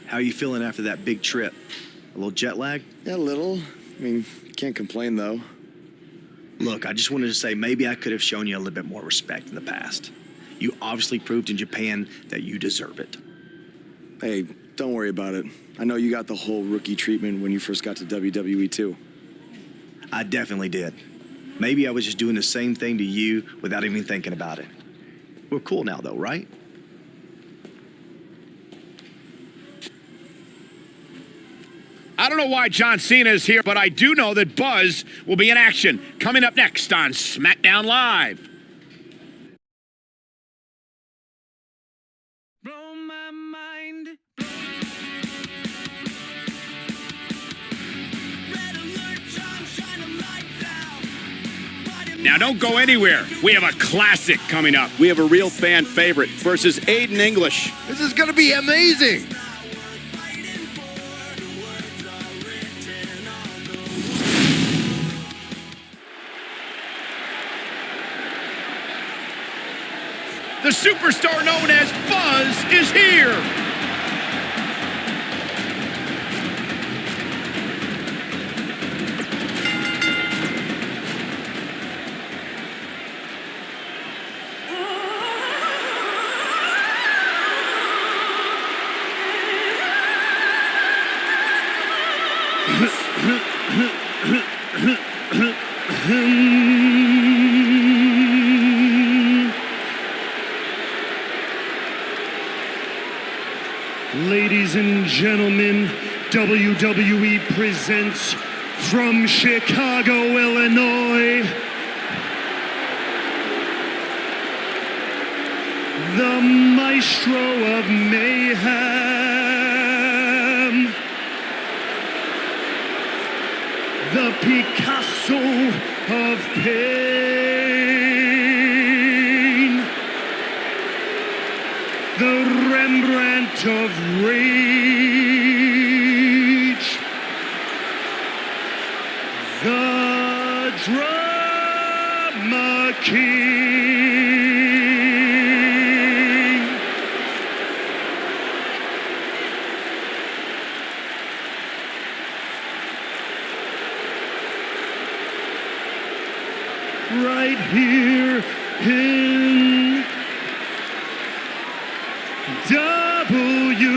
How are you feeling after that big trip? A little jet lag? Yeah, a little. I mean, can't complain, though. Look, I just wanted to say maybe I could have shown you a little bit more respect in the past. You obviously proved in Japan that you deserve it. Hey, don't worry about it. I know you got the whole rookie treatment when you first got to WWE, too. I definitely did. Maybe I was just doing the same thing to you without even thinking about it. We're cool now, though, right? I don't know why John Cena is here, but I do know that Buzz will be in action coming up next on SmackDown Live. Blow my mind. Red alert, John, shine a light down. Now don't go anywhere. We have a classic coming up. We have a real fan favorite versus Aiden English. This is going to be amazing. The superstar known as Buzz is here. Ladies and gentlemen, WWE presents from Chicago, Illinois, the Maestro of Mayhem, the Picasso of Pain, the Rembrandt of Rage, the Drama King, right here in WW.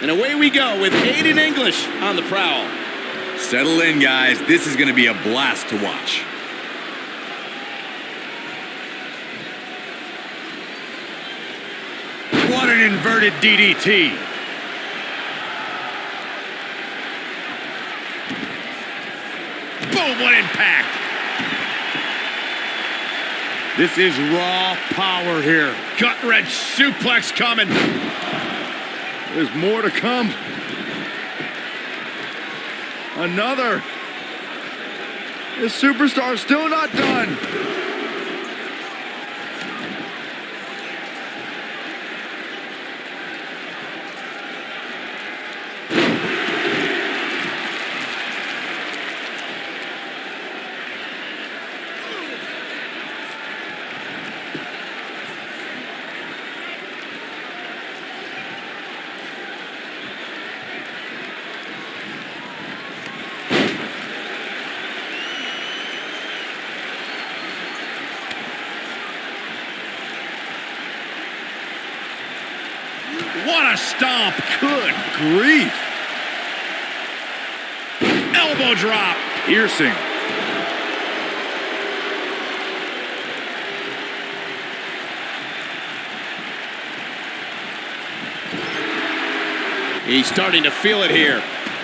And away we go with Aiden English on the prowl. Settle in, guys. This is going to be a blast to watch. What an inverted DDT. Boom, what impact. This is raw power here. Gut-wrench suplex coming. There's more to come. Another. This superstar's still not done. What a stomp. Good grief. Elbow drop. Piercing. He's starting to feel it here.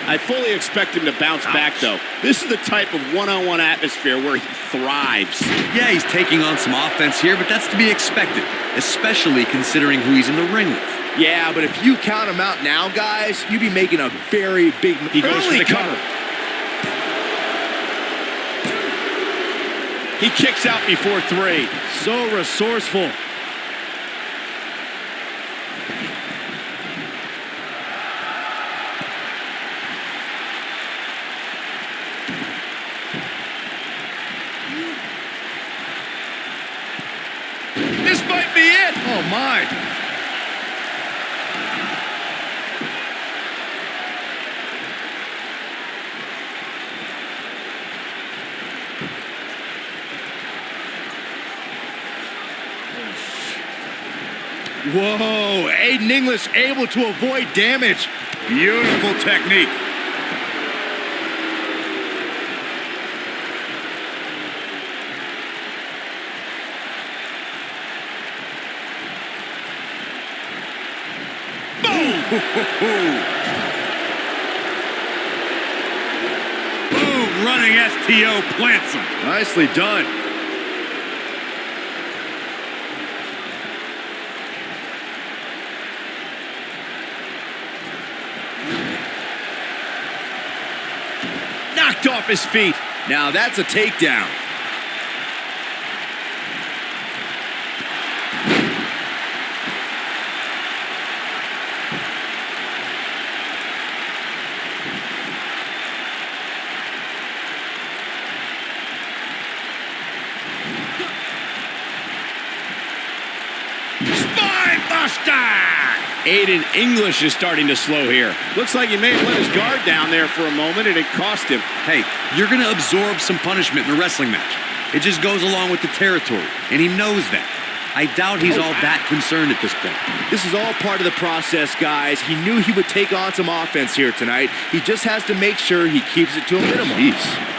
I fully expect him to bounce back, though. This is the type of one-on-one atmosphere where he thrives. Yeah, he's taking on some offense here, but that's to be expected, especially considering who he's in the ring with. Yeah, but if you count him out now, guys, you'd be making a very big... He goes for the cover. He kicks out before 3. So resourceful. This might be it. Oh, my. Whoa, Aiden English able to avoid damage. Beautiful technique. Boom, running STO plants him. Nicely done. Knocked off his feet. Now that's a takedown. Spine buster. Aiden English is starting to slow here. Looks like he may have let his guard down there for a moment, and it cost him. Hey, you're going to absorb some punishment in a wrestling match. It just goes along with the territory, and he knows that. I doubt he's all that concerned at this point. This is all part of the process, guys. He knew he would take on some offense here tonight. He just has to make sure he keeps it to a minimum. Jeez.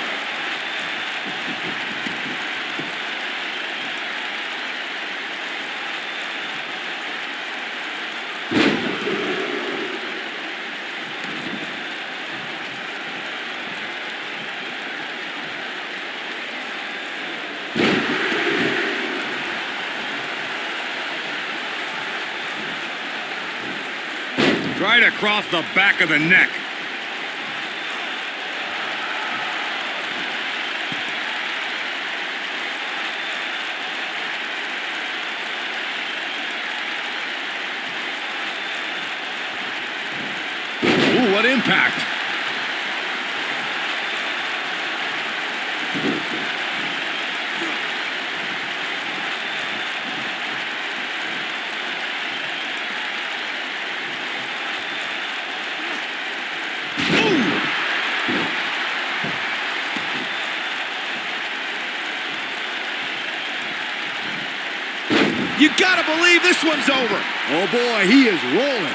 Right across the back of the neck. Ooh, what impact. You gotta believe this one's over. Oh boy, he is rolling.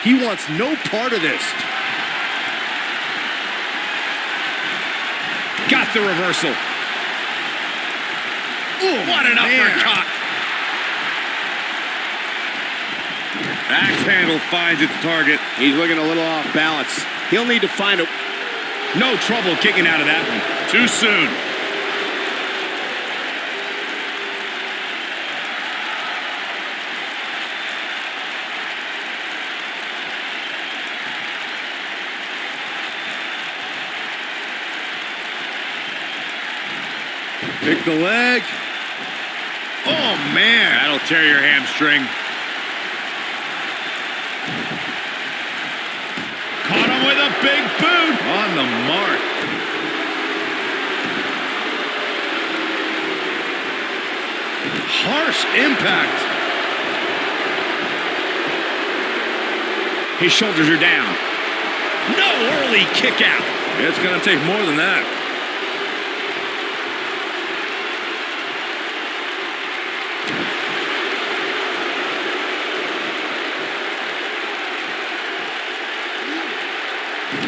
He wants no part of this. Got the reversal. Ooh, what an uppercut. Axe handle finds its target. He's looking a little off balance. He'll need to find a... No trouble kicking out of that one. Too soon. Pick the leg. Oh, man. That'll tear your hamstring. Caught him with a big boot. On the mark. Harsh impact. His shoulders are down. No early kick out. It's going to take more than that.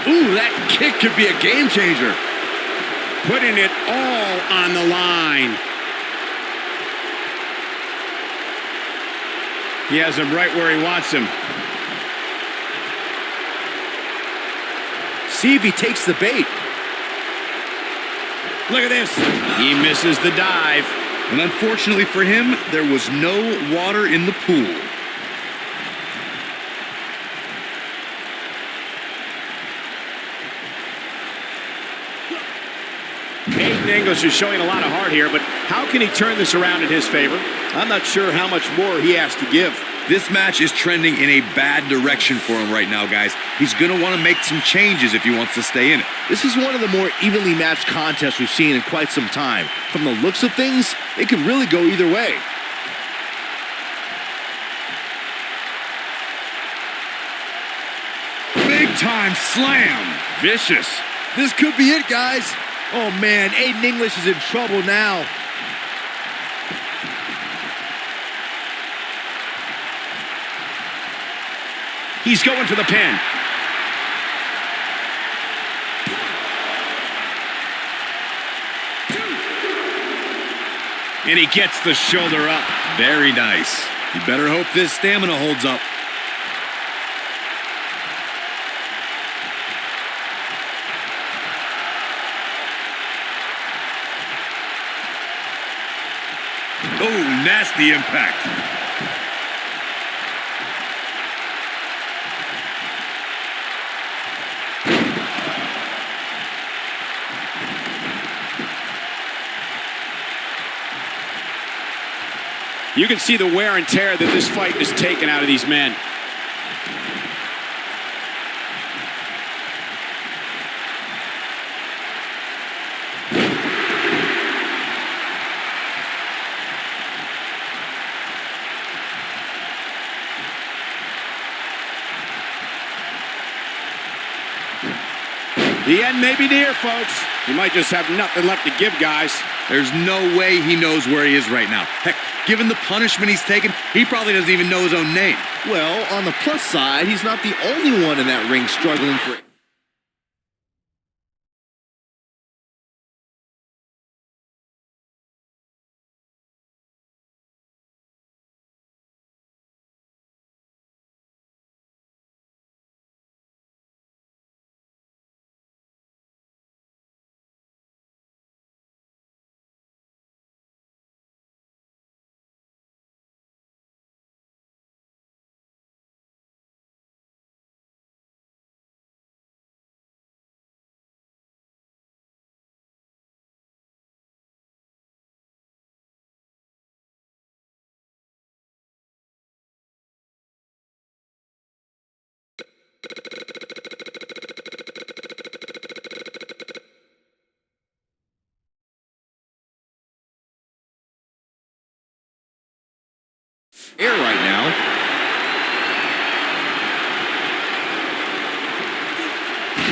Ooh, that kick could be a game changer. Putting it all on the line. He has him right where he wants him. See if he takes the bait. Look at this. He misses the dive. And unfortunately for him, there was no water in the pool. Aiden English is showing a lot of heart here, but how can he turn this around in his favor? I'm not sure how much more he has to give. This match is trending in a bad direction for him right now, guys. He's going to want to make some changes if he wants to stay in it. This is one of the more evenly matched contests we've seen in quite some time. From the looks of things, it could really go either way. Big time slam. Vicious. This could be it, guys. Oh, man, Aiden English is in trouble now. He's going for the pin. And he gets the shoulder up. Very nice. You better hope this stamina holds up. Oh, nasty impact. You can see the wear and tear that this fight has taken out of these men. The end may be near, folks. He might just have nothing left to give, guys. There's no way he knows where he is right now. Heck, given the punishment he's taken, he probably doesn't even know his own name. Well, on the plus side, he's not the only one in that ring struggling for it. Air right now.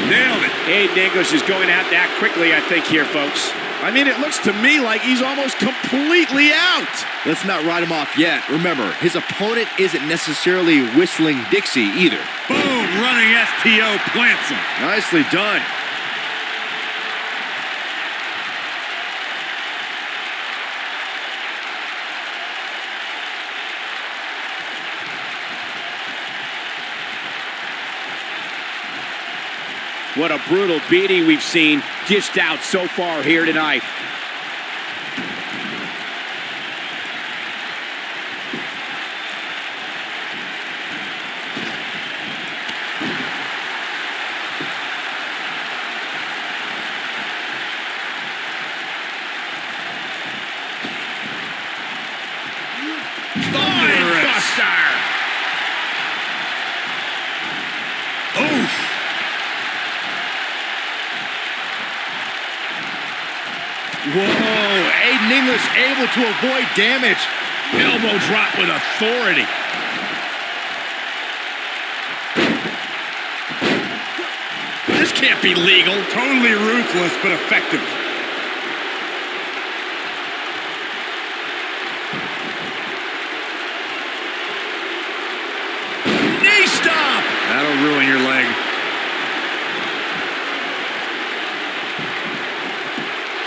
Nailed it. Aiden English is going out that quickly, I think, here, folks. I mean, it looks to me like he's almost completely out. Let's not write him off yet. Remember, his opponent isn't necessarily whistling Dixie either. Boom, running STO plants him. Nicely done. What a brutal beating we've seen dished out so far here tonight. Whoa, Aiden English able to avoid damage. Elbow drop with authority. This can't be legal. Totally ruthless, but effective. Knee stop! That'll ruin your leg.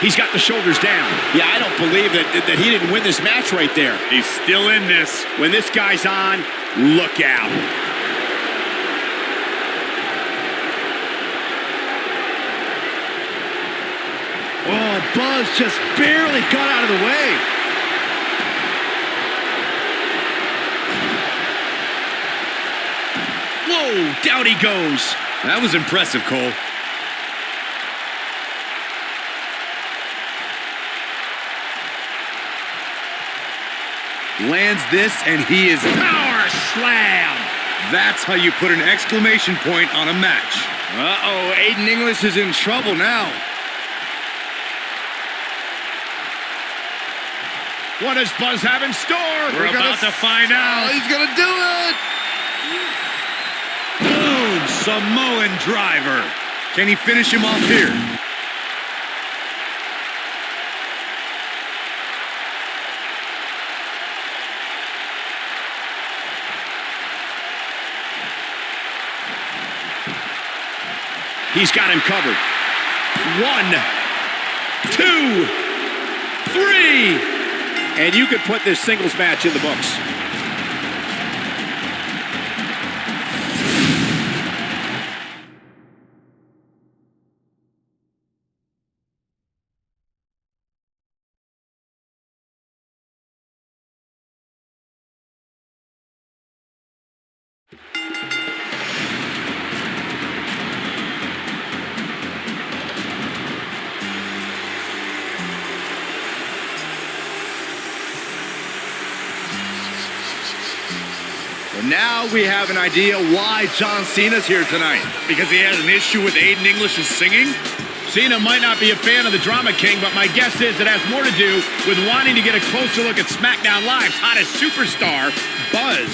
He's got the shoulders down. Yeah, I don't believe that he didn't win this match right there. He's still in this. When this guy's on, look out. Oh, Buzz just barely got out of the way. Whoa, down he goes. That was impressive, Cole. Lands this, and he is... Power slam. That's how you put an exclamation point on a match. Uh-oh, Aiden English is in trouble now. What does Buzz have in store? We're about to find out. He's gonna do it. Boom! Samoan driver. Can he finish him off here? He's got him covered. 1, 2, 3. And you could put this singles match in the books. Well, now we have an idea why John Cena's here tonight. Because he has an issue with Aiden English's singing? Cena might not be a fan of the Drama King, but my guess is it has more to do with wanting to get a closer look at SmackDown Live's hottest superstar, Buzz.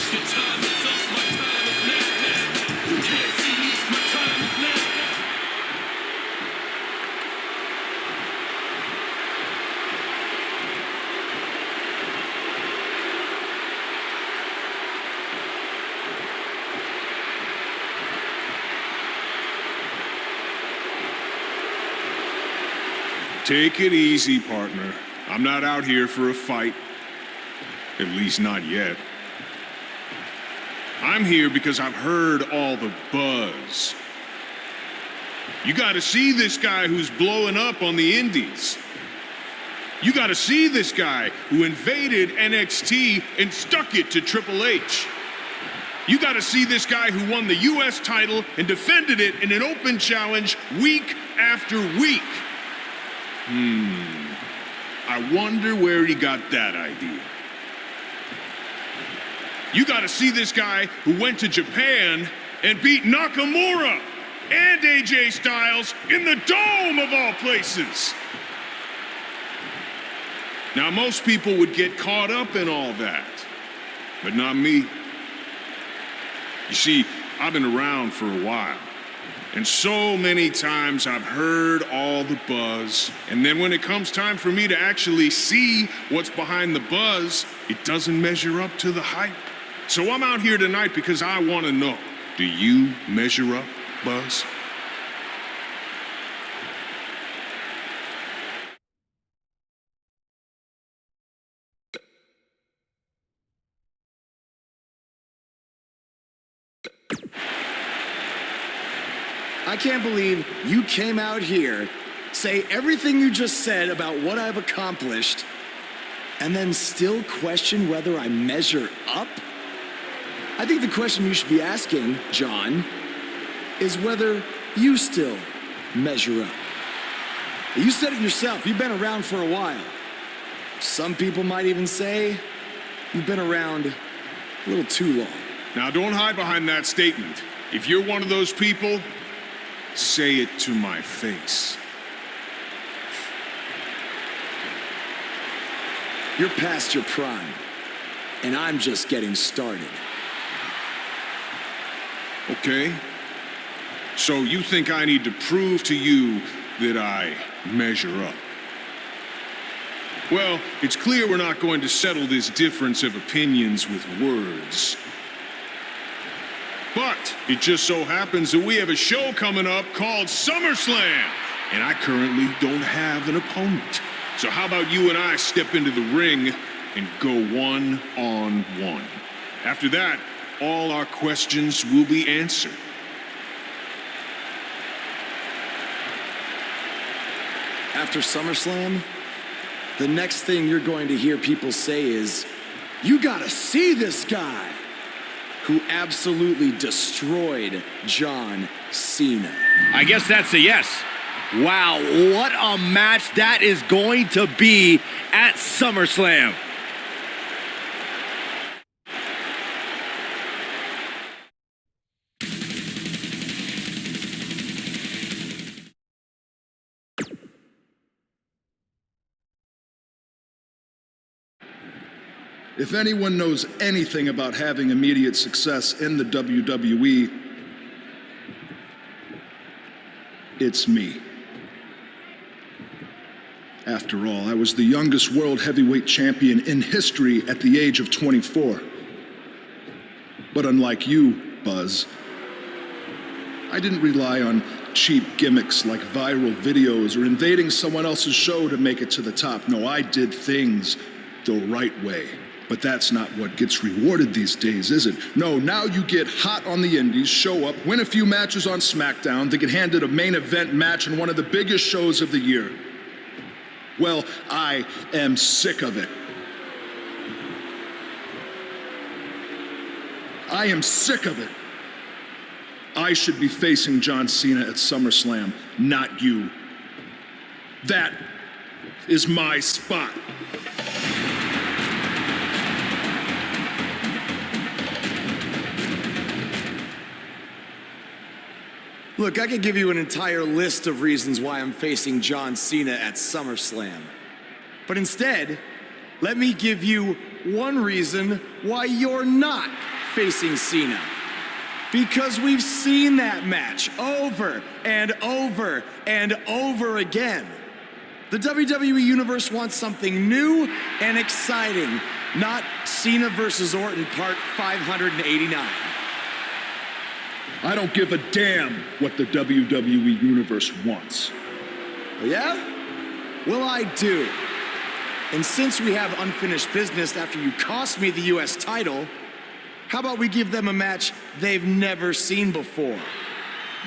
Take it easy, partner. I'm not out here for a fight. At least not yet. I'm here because I've heard all the buzz. You gotta see this guy who's blowing up on the indies. You gotta see this guy who invaded NXT and stuck it to Triple H. You gotta see this guy who won the US title and defended it in an open challenge week after week. I wonder where he got that idea. You gotta see this guy who went to Japan and beat Nakamura and AJ Styles in the Dome of all places. Now, most people would get caught up in all that, but not me. You see, I've been around for a while. And so many times I've heard all the buzz, and then when it comes time for me to actually see what's behind the buzz, it doesn't measure up to the hype. So I'm out here tonight because I want to know, do you measure up, Buzz? I can't believe you came out here, say everything you just said about what I've accomplished, and then still question whether I measure up? I think the question you should be asking, John, is whether you still measure up. You said it yourself, you've been around for a while. Some people might even say you've been around a little too long. Now, don't hide behind that statement. If you're one of those people, say it to my face. You're past your prime, and I'm just getting started. Okay? So you think I need to prove to you that I measure up? Well, it's clear we're not going to settle this difference of opinions with words. But it just so happens that we have a show coming up called SummerSlam. and I currently don't have an opponent. So how about you and I step into the ring and go one-on-one? After that, all our questions will be answered. After SummerSlam, the next thing you're going to hear people say is, "You gotta see this guy," who absolutely destroyed John Cena. I guess that's a yes. Wow, what a match that is going to be at SummerSlam. If anyone knows anything about having immediate success in the WWE, it's me. After all, I was the youngest world heavyweight champion in history at the age of 24. But unlike you, Buzz, I didn't rely on cheap gimmicks like viral videos or invading someone else's show to make it to the top. No, I did things the right way. But that's not what gets rewarded these days, is it? No, now you get hot on the indies, show up, win a few matches on SmackDown, then get handed a main event match in one of the biggest shows of the year. Well, I am sick of it. I am sick of it. I should be facing John Cena at SummerSlam, not you. That is my spot. Look, I could give you an entire list of reasons why I'm facing John Cena at SummerSlam. But instead, let me give you one reason why you're not facing Cena. Because we've seen that match over and over and over again. The WWE Universe wants something new and exciting, not Cena versus Orton Part 589. I don't give a damn what the WWE Universe wants. Yeah? Well, I do. And since we have unfinished business after you cost me the US title, how about we give them a match they've never seen before?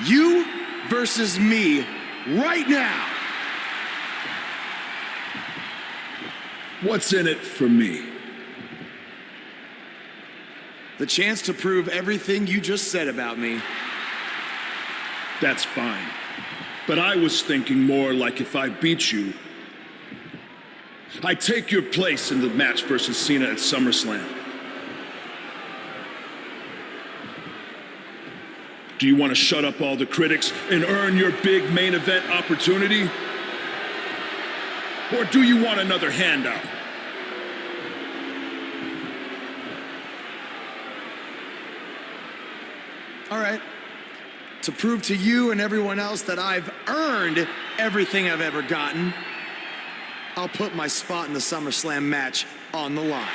You versus me right now. What's in it for me? The chance to prove everything you just said about me. That's fine. But I was thinking more like if I beat you, I take your place in the match versus Cena at SummerSlam. Do you want to shut up all the critics and earn your big main event opportunity? Or do you want another handout? All right. To prove to you and everyone else that I've earned everything I've ever gotten, I'll put my spot in the SummerSlam match on the line.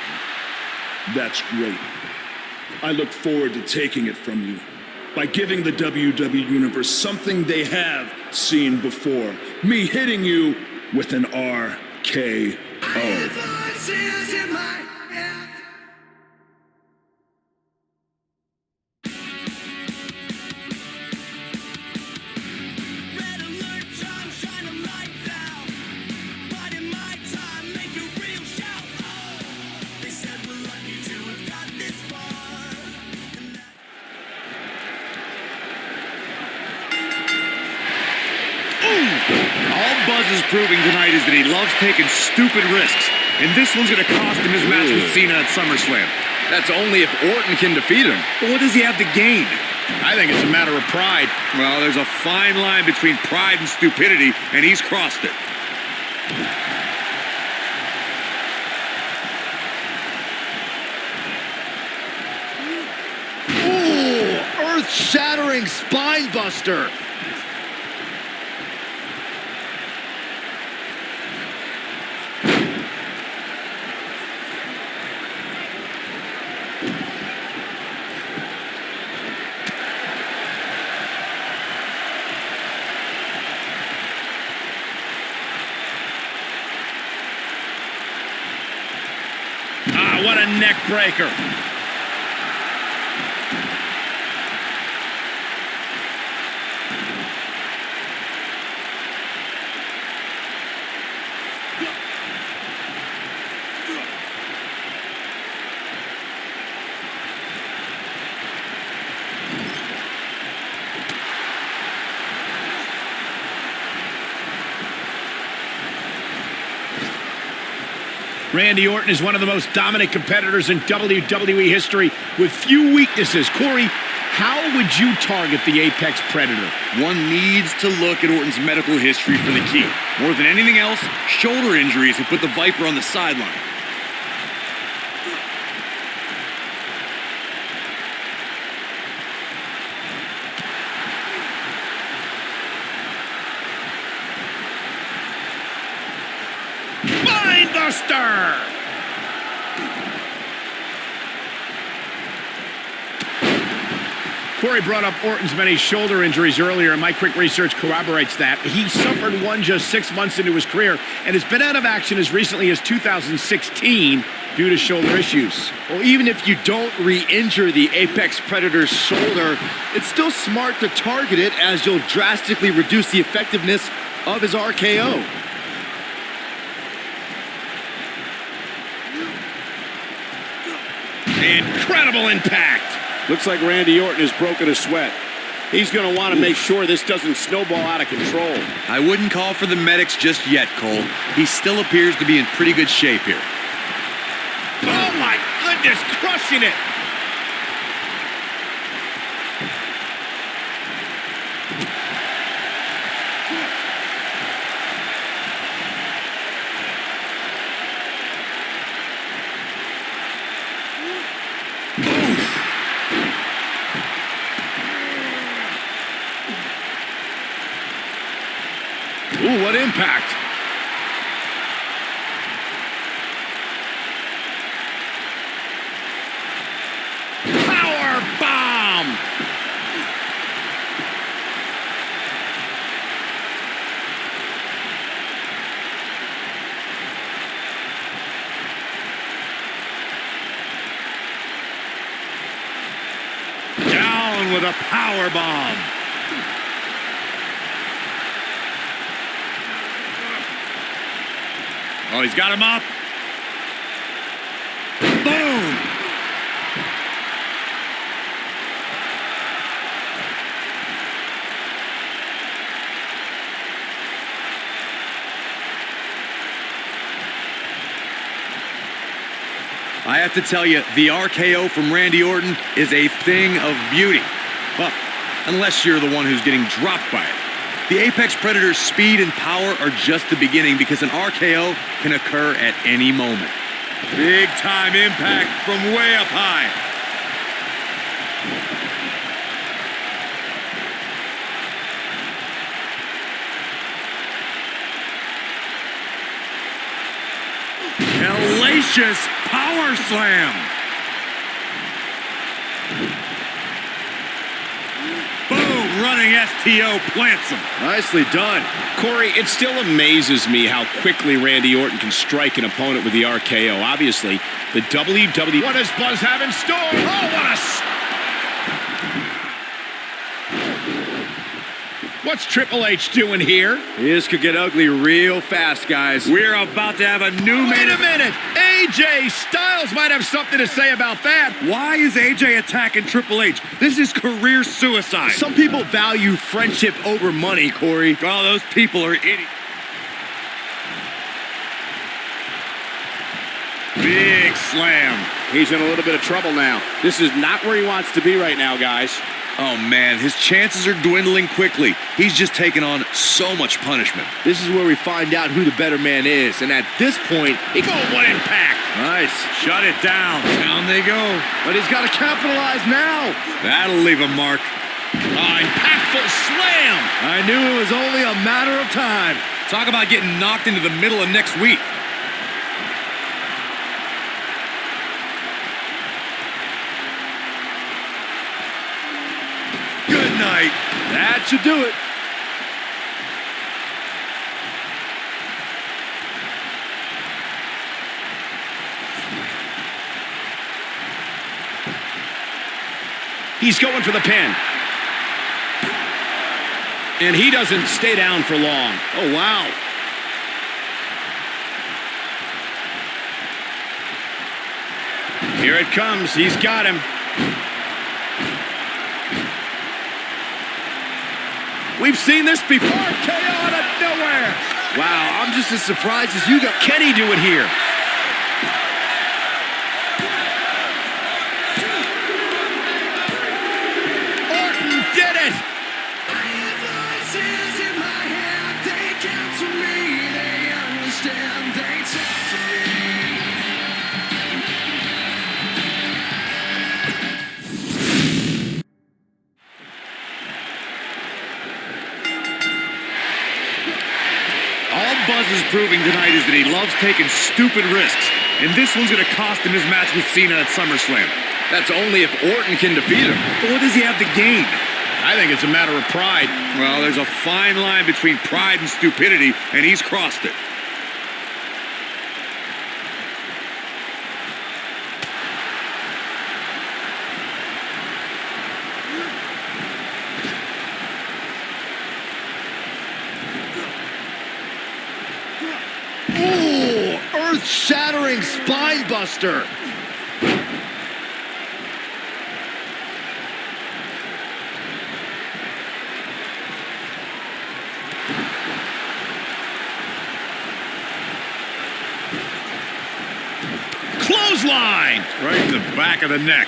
That's great. I look forward to taking it from you by giving the WWE Universe something they have seen before. Me hitting you with an RKO. Red alert, time, shine a light down. Right in my time, make a real shout. Oh, they said we're lucky to have got this far. All Buzz is proving tonight is that he loves taking stupid risks. And this one's going to cost him his match with Cena at SummerSlam. That's only if Orton can defeat him. But what does he have to gain? I think it's a matter of pride. Well, there's a fine line between pride and stupidity, and he's crossed it. Ooh, earth-shattering spine buster. a neck breaker. Randy Orton is one of the most dominant competitors in WWE history with few weaknesses. Corey, how would you target the Apex Predator? One needs to look at Orton's medical history for the key. More than anything else, shoulder injuries have put the Viper on the sideline. Buster! Corey brought up Orton's many shoulder injuries earlier, and my quick research corroborates that. He suffered one just 6 months into his career and has been out of action as recently as 2016 due to shoulder issues. Well, even if you don't re-injure the Apex Predator's shoulder, it's still smart to target it as you'll drastically reduce the effectiveness of his RKO. Incredible impact. Looks like Randy Orton has broken a sweat. He's going to want to make sure this doesn't snowball out of control. I wouldn't call for the medics just yet, Cole. He still appears to be in pretty good shape here. Oh my goodness, crushing it. Ooh, what impact. Power bomb. Down with a power bomb. Oh, he's got him up. Boom! I have to tell you, the RKO from Randy Orton is a thing of beauty. Well, unless you're the one who's getting dropped by it. The Apex Predator's speed and power are just the beginning because an RKO can occur at any moment. Big time impact from way up high. Hellacious power slam. Boom, running STO plants him. Nicely done. Corey, it still amazes me how quickly Randy Orton can strike an opponent with the RKO. Obviously, the WWE... What does Buzz have in store? Oh, what a... What's Triple H doing here? This could get ugly real fast, guys. We're about to have a new Wait a minute! AJ Styles might have something to say about that. Why is AJ attacking Triple H? This is career suicide. Some people value friendship over money, Corey. Oh, those people are idiots. Big slam. He's in a little bit of trouble now. This is not where he wants to be right now, guys. Oh man, his chances are dwindling quickly. He's just taken on so much punishment. This is where we find out who the better man is. And at this point, Oh, what impact! Nice. Shut it down. Down they go. but he's got to capitalize now. That'll leave a mark. Impactful slam! I knew it was only a matter of time. Talk about getting knocked into the middle of next week. Good night. That should do it. He's going for the pin. And he doesn't stay down for long. Oh, wow. Here it comes. He's got him. We've seen this before. KO out of nowhere. Wow, I'm just as surprised as you got. Can he do it here? Orton did it. Voices in my head, they counsel me, they understand, they talk to me. All Buzz is proving tonight is that he loves taking stupid risks. And this one's going to cost him his match with Cena at SummerSlam. That's only if Orton can defeat him. But what does he have to gain? I think it's a matter of pride. Well, there's a fine line between pride and stupidity, and he's crossed it. Ooh, earth-shattering spine buster. Clothesline. Right in the back of the neck.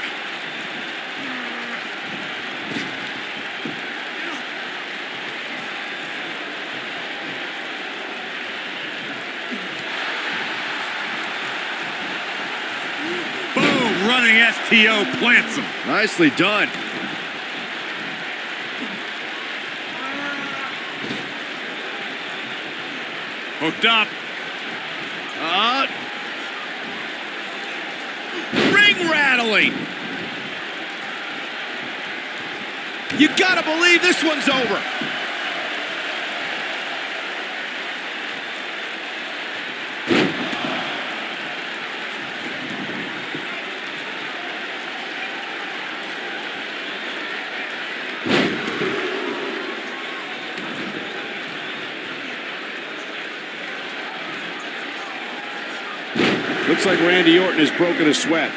Boom, running STO plants him. Nicely done. Hooked up. Ring rattling. You gotta believe this one's over. Looks like Randy Orton has broken a sweat.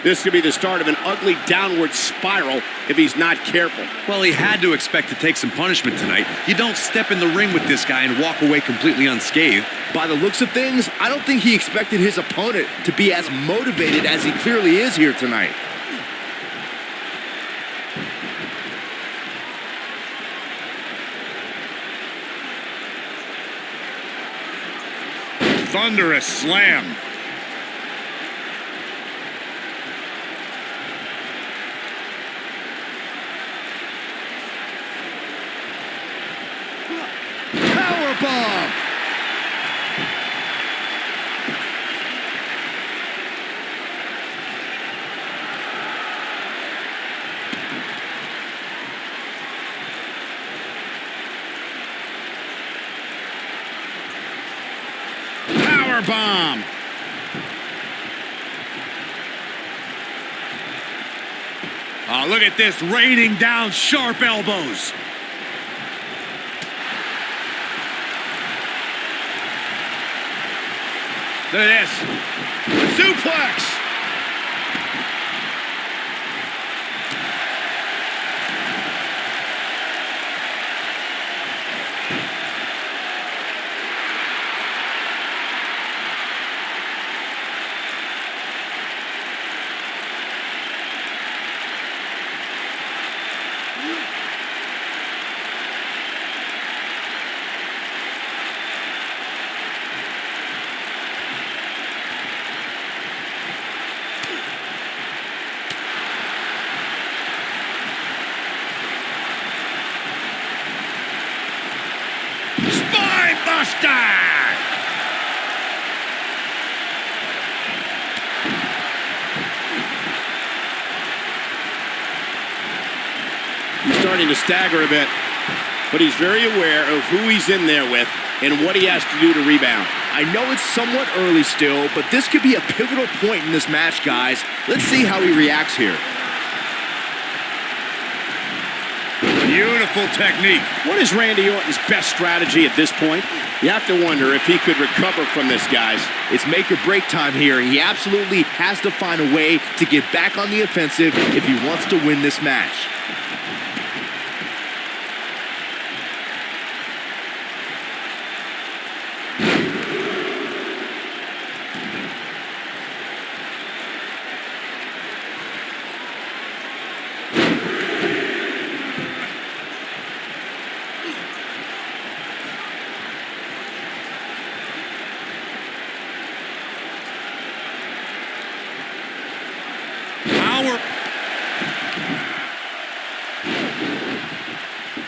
This could be the start of an ugly downward spiral if he's not careful. Well, he had to expect to take some punishment tonight. You don't step in the ring with this guy and walk away completely unscathed. By the looks of things, I don't think he expected his opponent to be as motivated as he clearly is here tonight. Thunderous slam. Powerbomb. Powerbomb. Oh, look at this, raining down sharp elbows. Look at this. Suplex. Spine buster. He's starting to stagger a bit, but he's very aware of who he's in there with and what he has to do to rebound. I know it's somewhat early still, but this could be a pivotal point in this match, guys. Let's see how he reacts here. Beautiful technique. What is Randy Orton's best strategy at this point? You have to wonder if he could recover from this, guys. It's make or break time here. He absolutely has to find a way to get back on the offensive if he wants to win this match.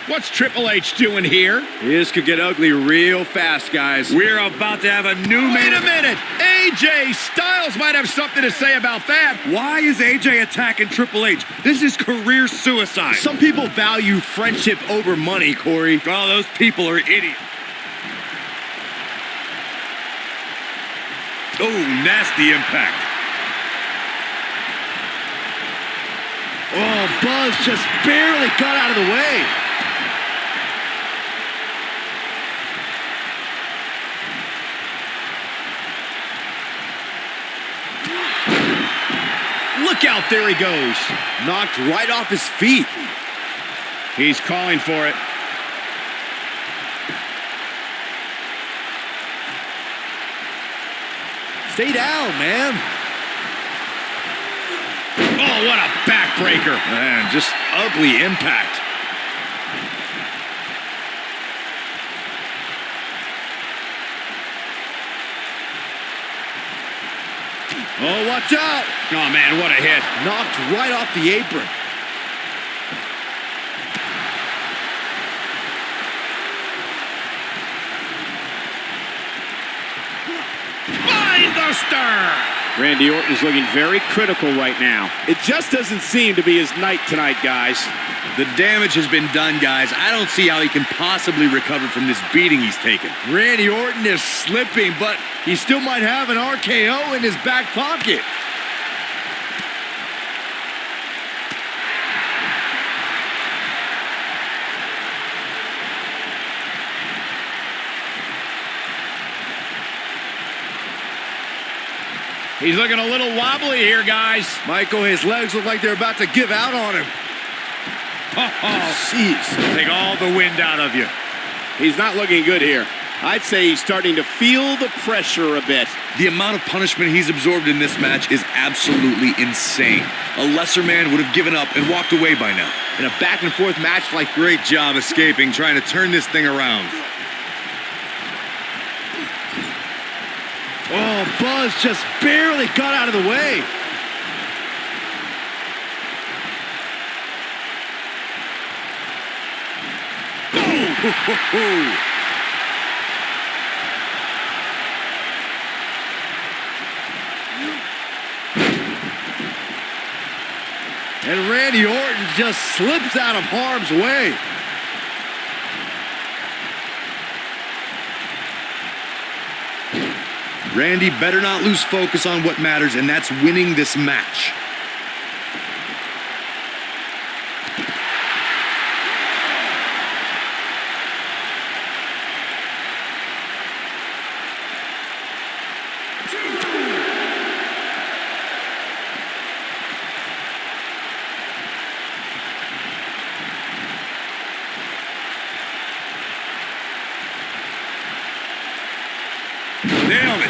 What's Triple H doing here? This could get ugly real fast, guys. We're about to have a new Wait main a minute! AJ Styles might have something to say about that. Why is AJ attacking Triple H? This is career suicide. Some people value friendship over money, Corey. Oh, those people are idiots. Oh, nasty impact. Oh, Buzz just barely got out of the way. Look out, there he goes. Knocked right off his feet. He's calling for it. Stay down, man. Oh, what a backbreaker. Man, just ugly impact. Oh, watch out. Oh, man, what a hit. Knocked right off the apron. Spinebuster! Randy Orton is looking very critical right now. It just doesn't seem to be his night tonight, guys. The damage has been done, guys. I don't see how he can possibly recover from this beating he's taken. Randy Orton is slipping, but he still might have an RKO in his back pocket. He's looking a little wobbly here, guys. Michael, his legs look like they're about to give out on him. Oh, jeez. Take all the wind out of you. He's not looking good here. I'd say he's starting to feel the pressure a bit. The amount of punishment he's absorbed in this match is absolutely insane. A lesser man would have given up and walked away by now. In a back-and-forth match like Great job escaping, trying to turn this thing around. Oh, Buzz just barely got out of the way. Oh! And Randy Orton just slips out of harm's way. Randy better not lose focus on what matters, and that's winning this match. Nailed it.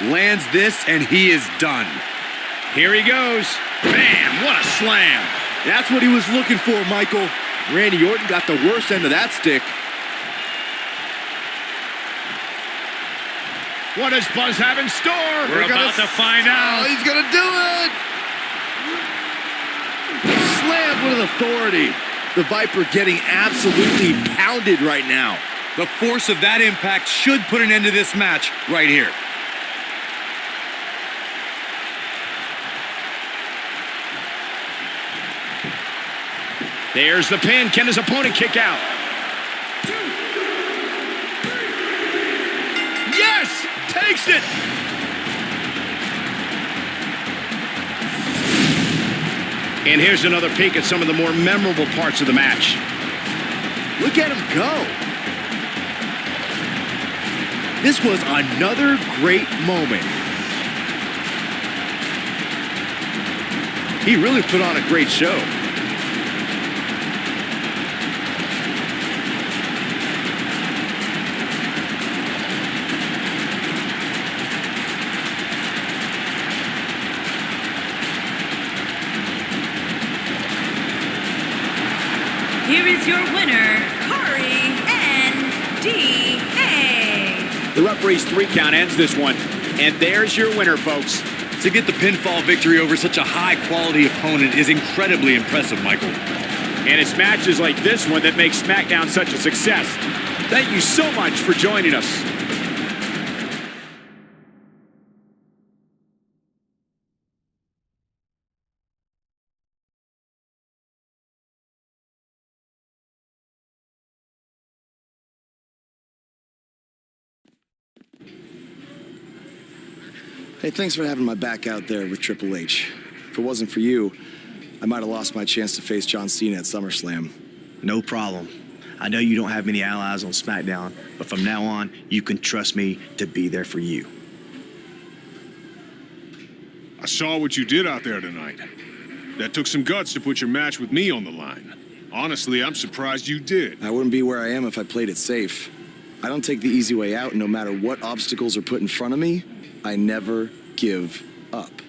Lands this, and he is done. Here he goes. Bam! What a slam. That's what he was looking for, Michael. Randy Orton got the worst end of that stick. What does Buzz have in store? We're about to find out. Oh, he's gonna do it! Slam with authority. The Viper getting absolutely pounded right now. The force of that impact should put an end to this match right here. There's the pin. Can his opponent kick out? makes it. And here's another peek at some of the more memorable parts of the match. Look at him go. This was another great moment. He really put on a great show. Here is your winner, Corey N.D.A. The referee's 3 count ends this one. And there's your winner, folks. To get the pinfall victory over such a high-quality opponent is incredibly impressive, Michael. And it's matches like this one that make SmackDown such a success. Thank you so much for joining us. Hey, thanks for having my back out there with Triple H. If it wasn't for you, I might have lost my chance to face John Cena at SummerSlam. No problem. I know you don't have many allies on SmackDown, but from now on, you can trust me to be there for you. I saw what you did out there tonight. That took some guts to put your match with me on the line. Honestly, I'm surprised you did. I wouldn't be where I am if I played it safe. I don't take the easy way out, and no matter what obstacles are put in front of me, I never give up.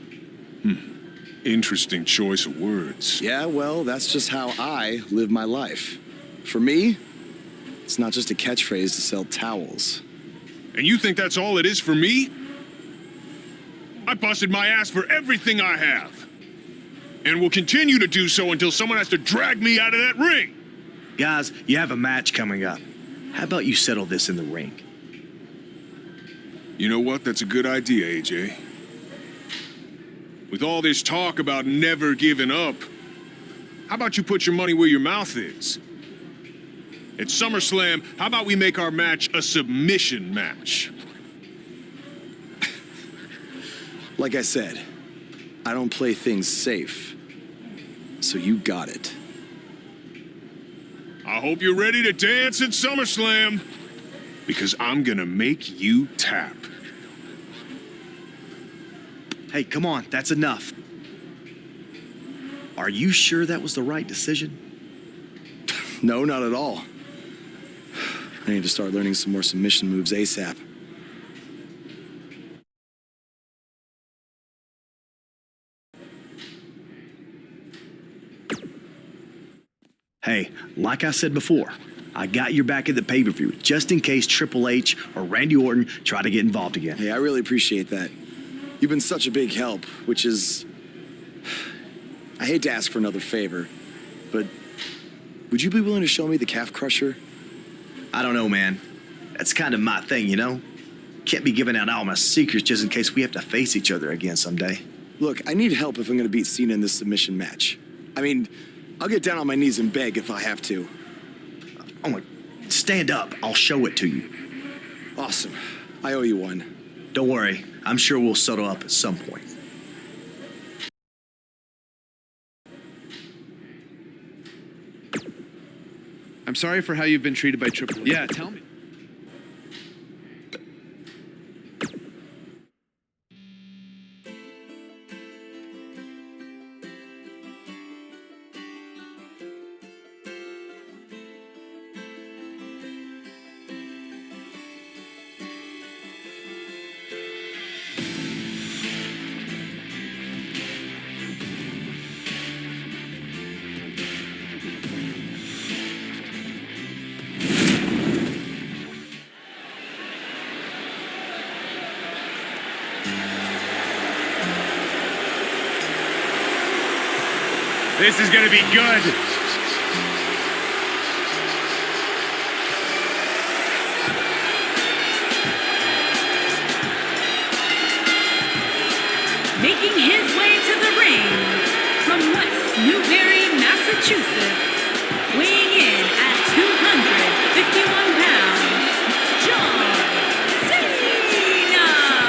Interesting choice of words. Yeah, well, that's just how I live my life. For me, it's not just a catchphrase to sell towels. And you think that's all it is for me? I busted my ass for everything I have. And will continue to do so until someone has to drag me out of that ring. Guys, you have a match coming up. How about you settle this in the ring? You know what? That's a good idea, AJ. With all this talk about never giving up, how about you put your money where your mouth is? At SummerSlam, how about we make our match a submission match? Like I said, I don't play things safe. So you got it. I hope you're ready to dance at SummerSlam, because I'm gonna make you tap. Hey, come on, that's enough. Are you sure that was the right decision? No, not at all. I need to start learning some more submission moves ASAP. Hey, like I said before, I got your back at the pay-per-view, just in case Triple H or Randy Orton try to get involved again. Hey, I really appreciate that. You've been such a big help, which is... I hate to ask for another favor, but would you be willing to show me the calf crusher? I don't know, man. That's kind of my thing, you know? Can't be giving out all my secrets just in case we have to face each other again someday. Look, I need help if I'm going to beat Cena in this submission match. I mean, I'll get down on my knees and beg if I have to. Oh my... Stand up. I'll show it to you. Awesome. I owe you one. Don't worry. I'm sure we'll settle up at some point. I'm sorry for how you've been treated by Triple H. Yeah, tell me. This is going to be good. Making his way to the ring from West Newbury, Massachusetts, weighing in at 251 pounds, John Cena.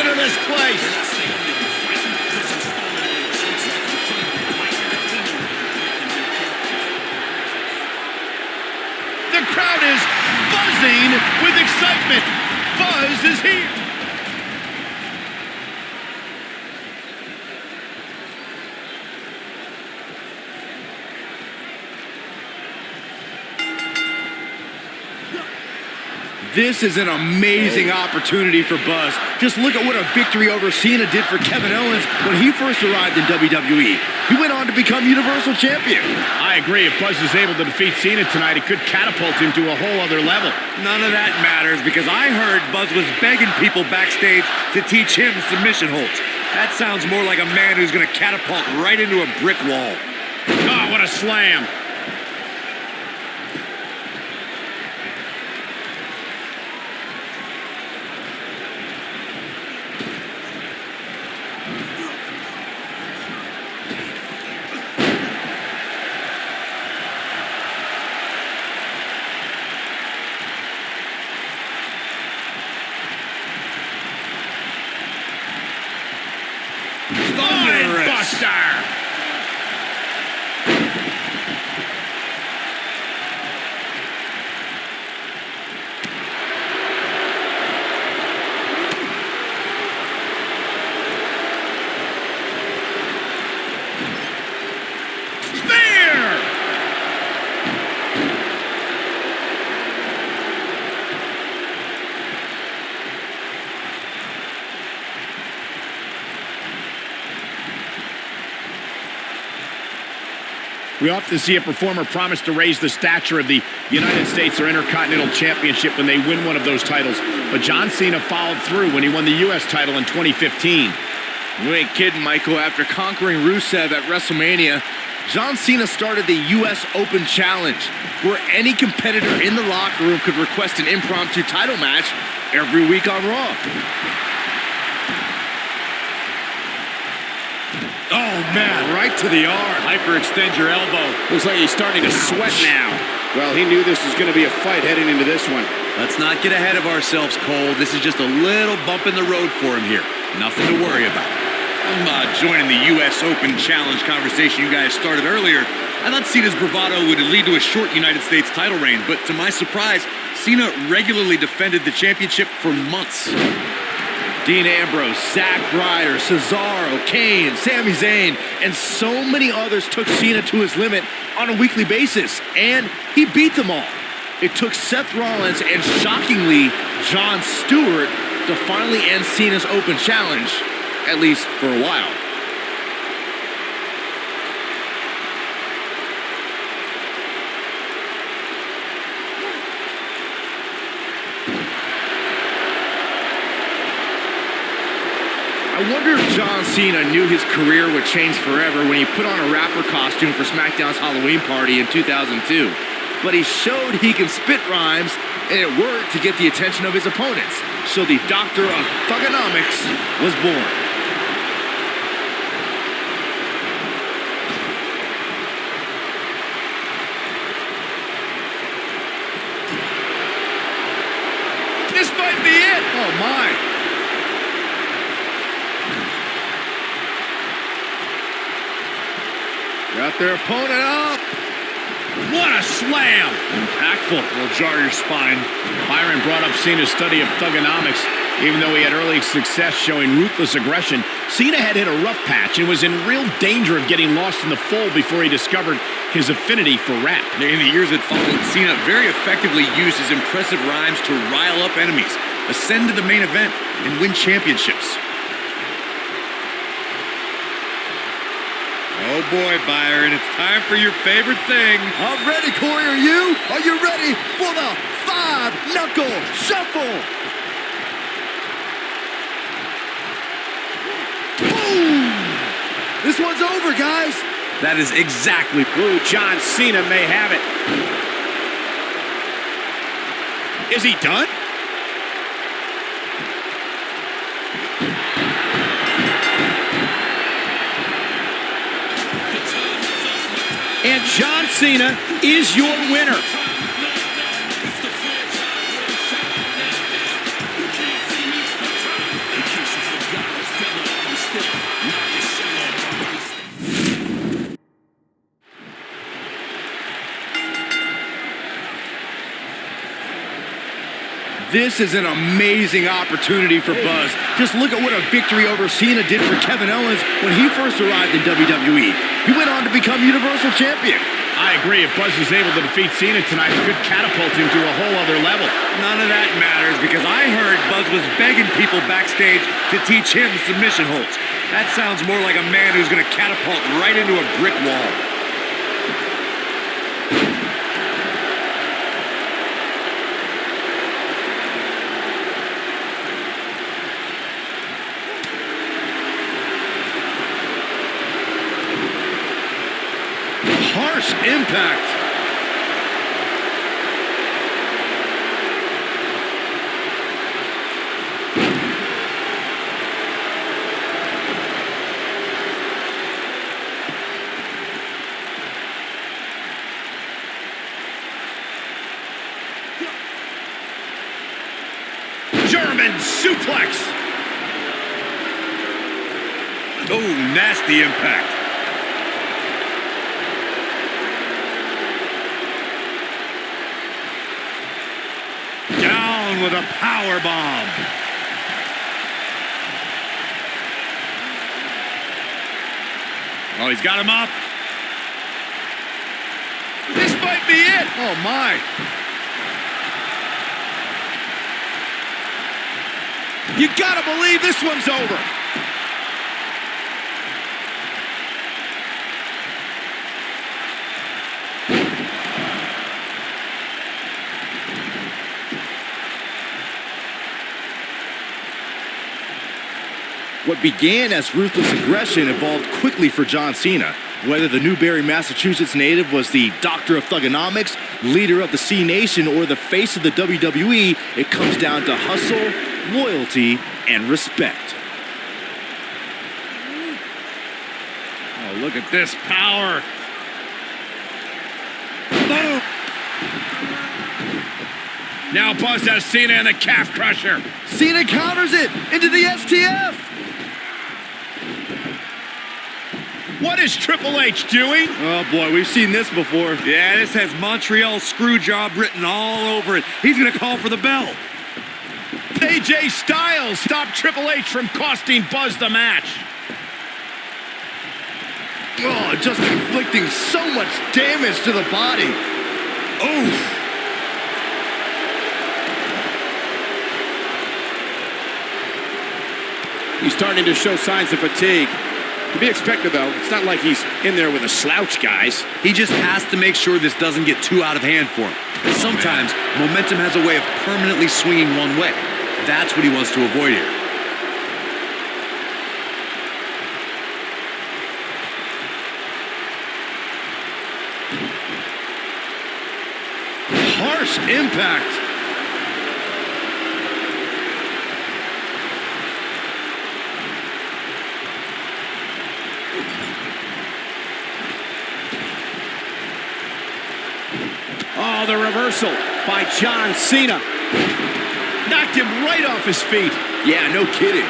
into this place. The crowd is buzzing with excitement. Buzz is here. This is an amazing opportunity for Buzz. Just look at what a victory over Cena did for Kevin Owens when he first arrived in WWE. He went on to become Universal Champion. I agree. If Buzz is able to defeat Cena tonight, it could catapult him to a whole other level. None of that matters because I heard Buzz was begging people backstage to teach him submission holds. That sounds more like a man who's going to catapult right into a brick wall. Oh, what a slam. Buster! We often see a performer promise to raise the stature of the United States or Intercontinental Championship when they win one of those titles. But John Cena followed through when he won the U.S. title in 2015. You ain't kidding, Michael. After conquering Rusev at WrestleMania, John Cena started the U.S. Open Challenge, where any competitor in the locker room could request an impromptu title match every week on Raw. Oh, man, right to the arm. Hyperextend your elbow. Looks like he's starting to sweat now. Well, he knew this was going to be a fight heading into this one. Let's not get ahead of ourselves, Cole. This is just a little bump in the road for him here. Nothing to worry about. I'm joining the U.S. Open Challenge conversation you guys started earlier. I thought Cena's bravado would lead to a short United States title reign, but to my surprise, Cena regularly defended the championship for months. Dean Ambrose, Zack Ryder, Cesaro, Kane, Sami Zayn, and so many others took Cena to his limit on a weekly basis, and he beat them all. It took Seth Rollins and, shockingly, Jon Stewart to finally end Cena's Open Challenge, at least for a while. I wonder if John Cena knew his career would change forever when he put on a rapper costume for SmackDown's Halloween party in 2002. But he showed he can spit rhymes, and it worked to get the attention of his opponents. So the Doctor of Thugonomics was born. This might be it. Oh, my. Got their opponent up. What a slam! Impactful. Will jar your spine. Byron brought up Cena's study of thugonomics. Even though he had early success showing ruthless aggression, Cena had hit a rough patch and was in real danger of getting lost in the fold before he discovered his affinity for rap. In the years that followed, Cena very effectively used his impressive rhymes to rile up enemies, ascend to the main event, and win championships. Oh boy, Byron, it's time for your favorite thing. I'm ready, Corey. Are you? Are you ready for the 5-knuckle shuffle? Boom! This one's over, guys. That is exactly. Ooh, John Cena may have it. Is he done? And John Cena is your winner. This is an amazing opportunity for Buzz. Just look at what a victory over Cena did for Kevin Owens when he first arrived in WWE. He went on to become Universal Champion. I agree. If Buzz is able to defeat Cena tonight, it could catapult him to a whole other level. None of that matters because I heard Buzz was begging people backstage to teach him submission holds. That sounds more like a man who's going to catapult right into a brick wall. Harsh impact. German suplex. Oh, nasty impact. Down with a power bomb. Oh, he's got him up. This might be it. Oh, my. You gotta believe this one's over. What began as ruthless aggression evolved quickly for John Cena. Whether the Newbury, Massachusetts native was the doctor of thugonomics, leader of the C Nation, or the face of the WWE, it comes down to hustle, loyalty, and respect. Oh, look at this power. Boom! Now Buzz has Cena in the calf crusher. Cena counters it into the STF. What is Triple H doing? Oh boy, we've seen this before. Yeah, this has Montreal Screwjob written all over it. He's going to call for the bell. AJ Styles stopped Triple H from costing Buzz the match. Oh, just inflicting so much damage to the body. Oh. He's starting to show signs of fatigue. To be expected, though. It's not like he's in there with a slouch, guys. He just has to make sure this doesn't get too out of hand for him. Sometimes momentum has a way of permanently swinging one way. That's what he wants to avoid here. Harsh impact. Oh, the reversal by John Cena. Knocked him right off his feet. Yeah, no kidding.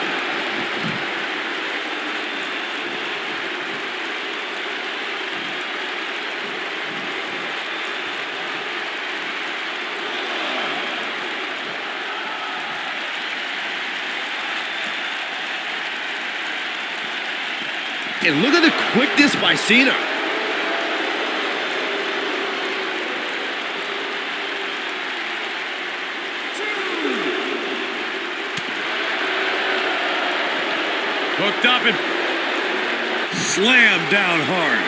And look at the quickness by Cena. Hooked up and slammed down hard.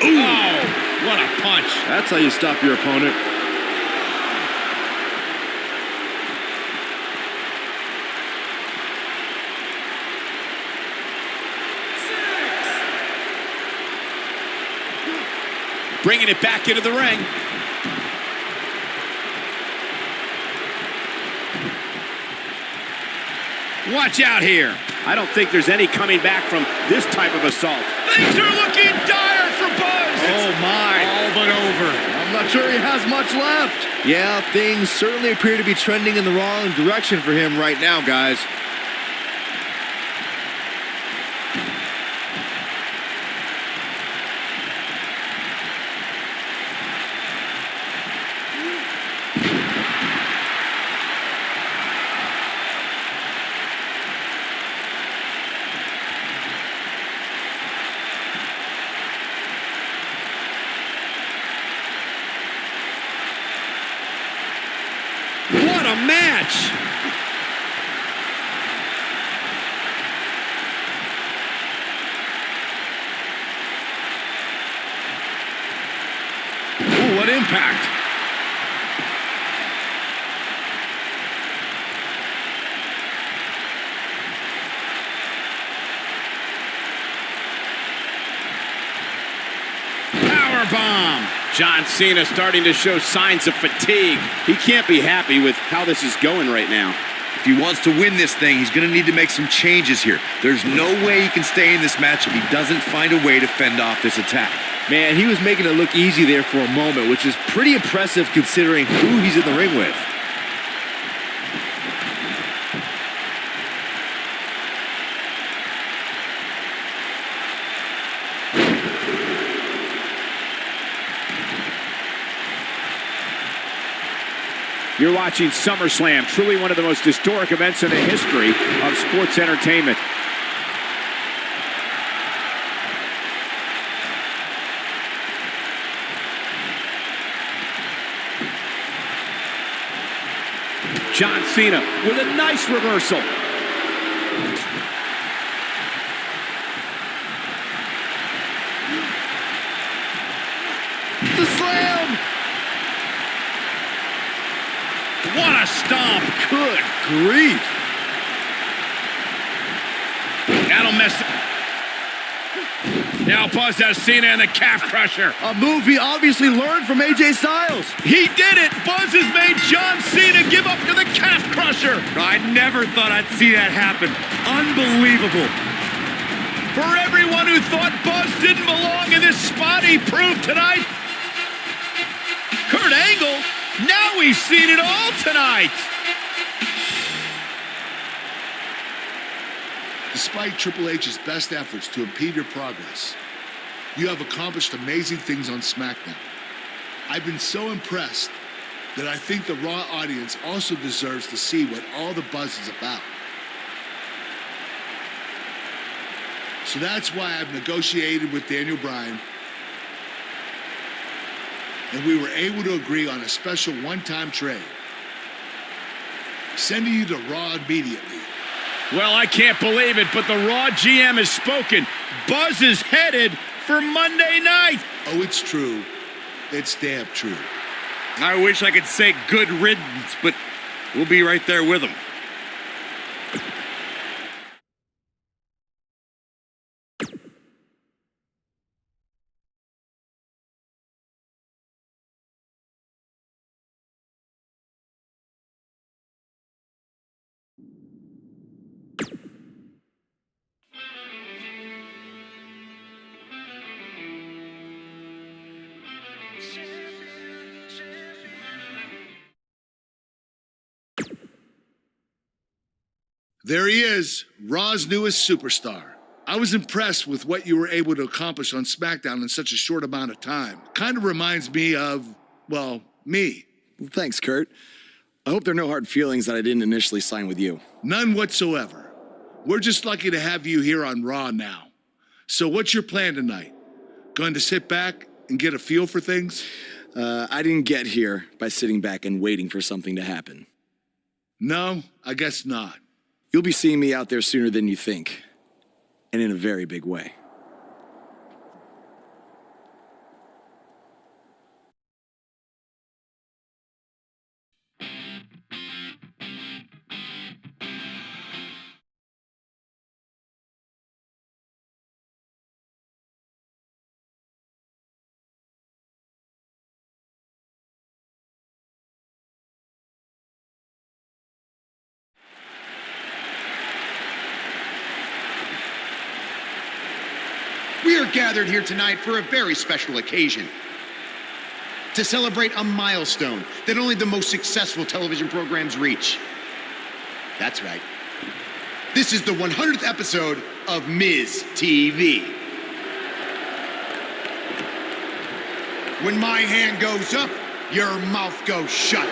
Ooh. Oh, what a punch. That's how you stop your opponent. Bringing it back into the ring. Watch out here. I don't think there's any coming back from this type of assault. Things are looking dire for Buzz. Oh, my. All but over. I'm not sure he has much left. Yeah, things certainly appear to be trending in the wrong direction for him right now, guys. match. Ooh, what impact. Powerbomb. John Cena starting to show signs of fatigue. He can't be happy with how this is going right now. If he wants to win this thing, he's going to need to make some changes here. There's no way he can stay in this match if he doesn't find a way to fend off this attack. Man, he was making it look easy there for a moment, which is pretty impressive considering who he's in the ring with. You're watching SummerSlam, truly one of the most historic events in the history of sports entertainment. John Cena with a nice reversal. The slam! What a stomp. Good grief. That'll mess it. Now Buzz has Cena in the calf crusher. A move he obviously learned from AJ Styles. He did it. Buzz has made John Cena give up to the calf crusher. I never thought I'd see that happen. Unbelievable. For everyone who thought Buzz didn't belong in this spot, he proved tonight. Kurt Angle, now we've seen it all tonight. Despite Triple H's best efforts to impede your progress, you have accomplished amazing things on SmackDown. I've been so impressed that I think the Raw audience also deserves to see what all the buzz is about. So that's why I've negotiated with Daniel Bryan, and we were able to agree on a special one-time trade, sending you to Raw immediately. Well, I can't believe it, but the Raw GM has spoken. Buzz is headed for Monday night. Oh, it's true. It's damn true. I wish I could say good riddance, but we'll be right there with him. There he is, Raw's newest superstar. I was impressed with what you were able to accomplish on SmackDown in such a short amount of time. Kind of reminds me of, well, me. Well, thanks, Kurt. I hope there are no hard feelings that I didn't initially sign with you. None whatsoever. We're just lucky to have you here on Raw now. So what's your plan tonight? Going to sit back and get a feel for things? I didn't get here by sitting back and waiting for something to happen. No, I guess not. You'll be seeing me out there sooner than you think, and in a very big way. We are gathered here tonight for a very special occasion. To celebrate a milestone that only the most successful television programs reach. That's right. This is the 100th episode of Miz TV. When my hand goes up, your mouth goes shut.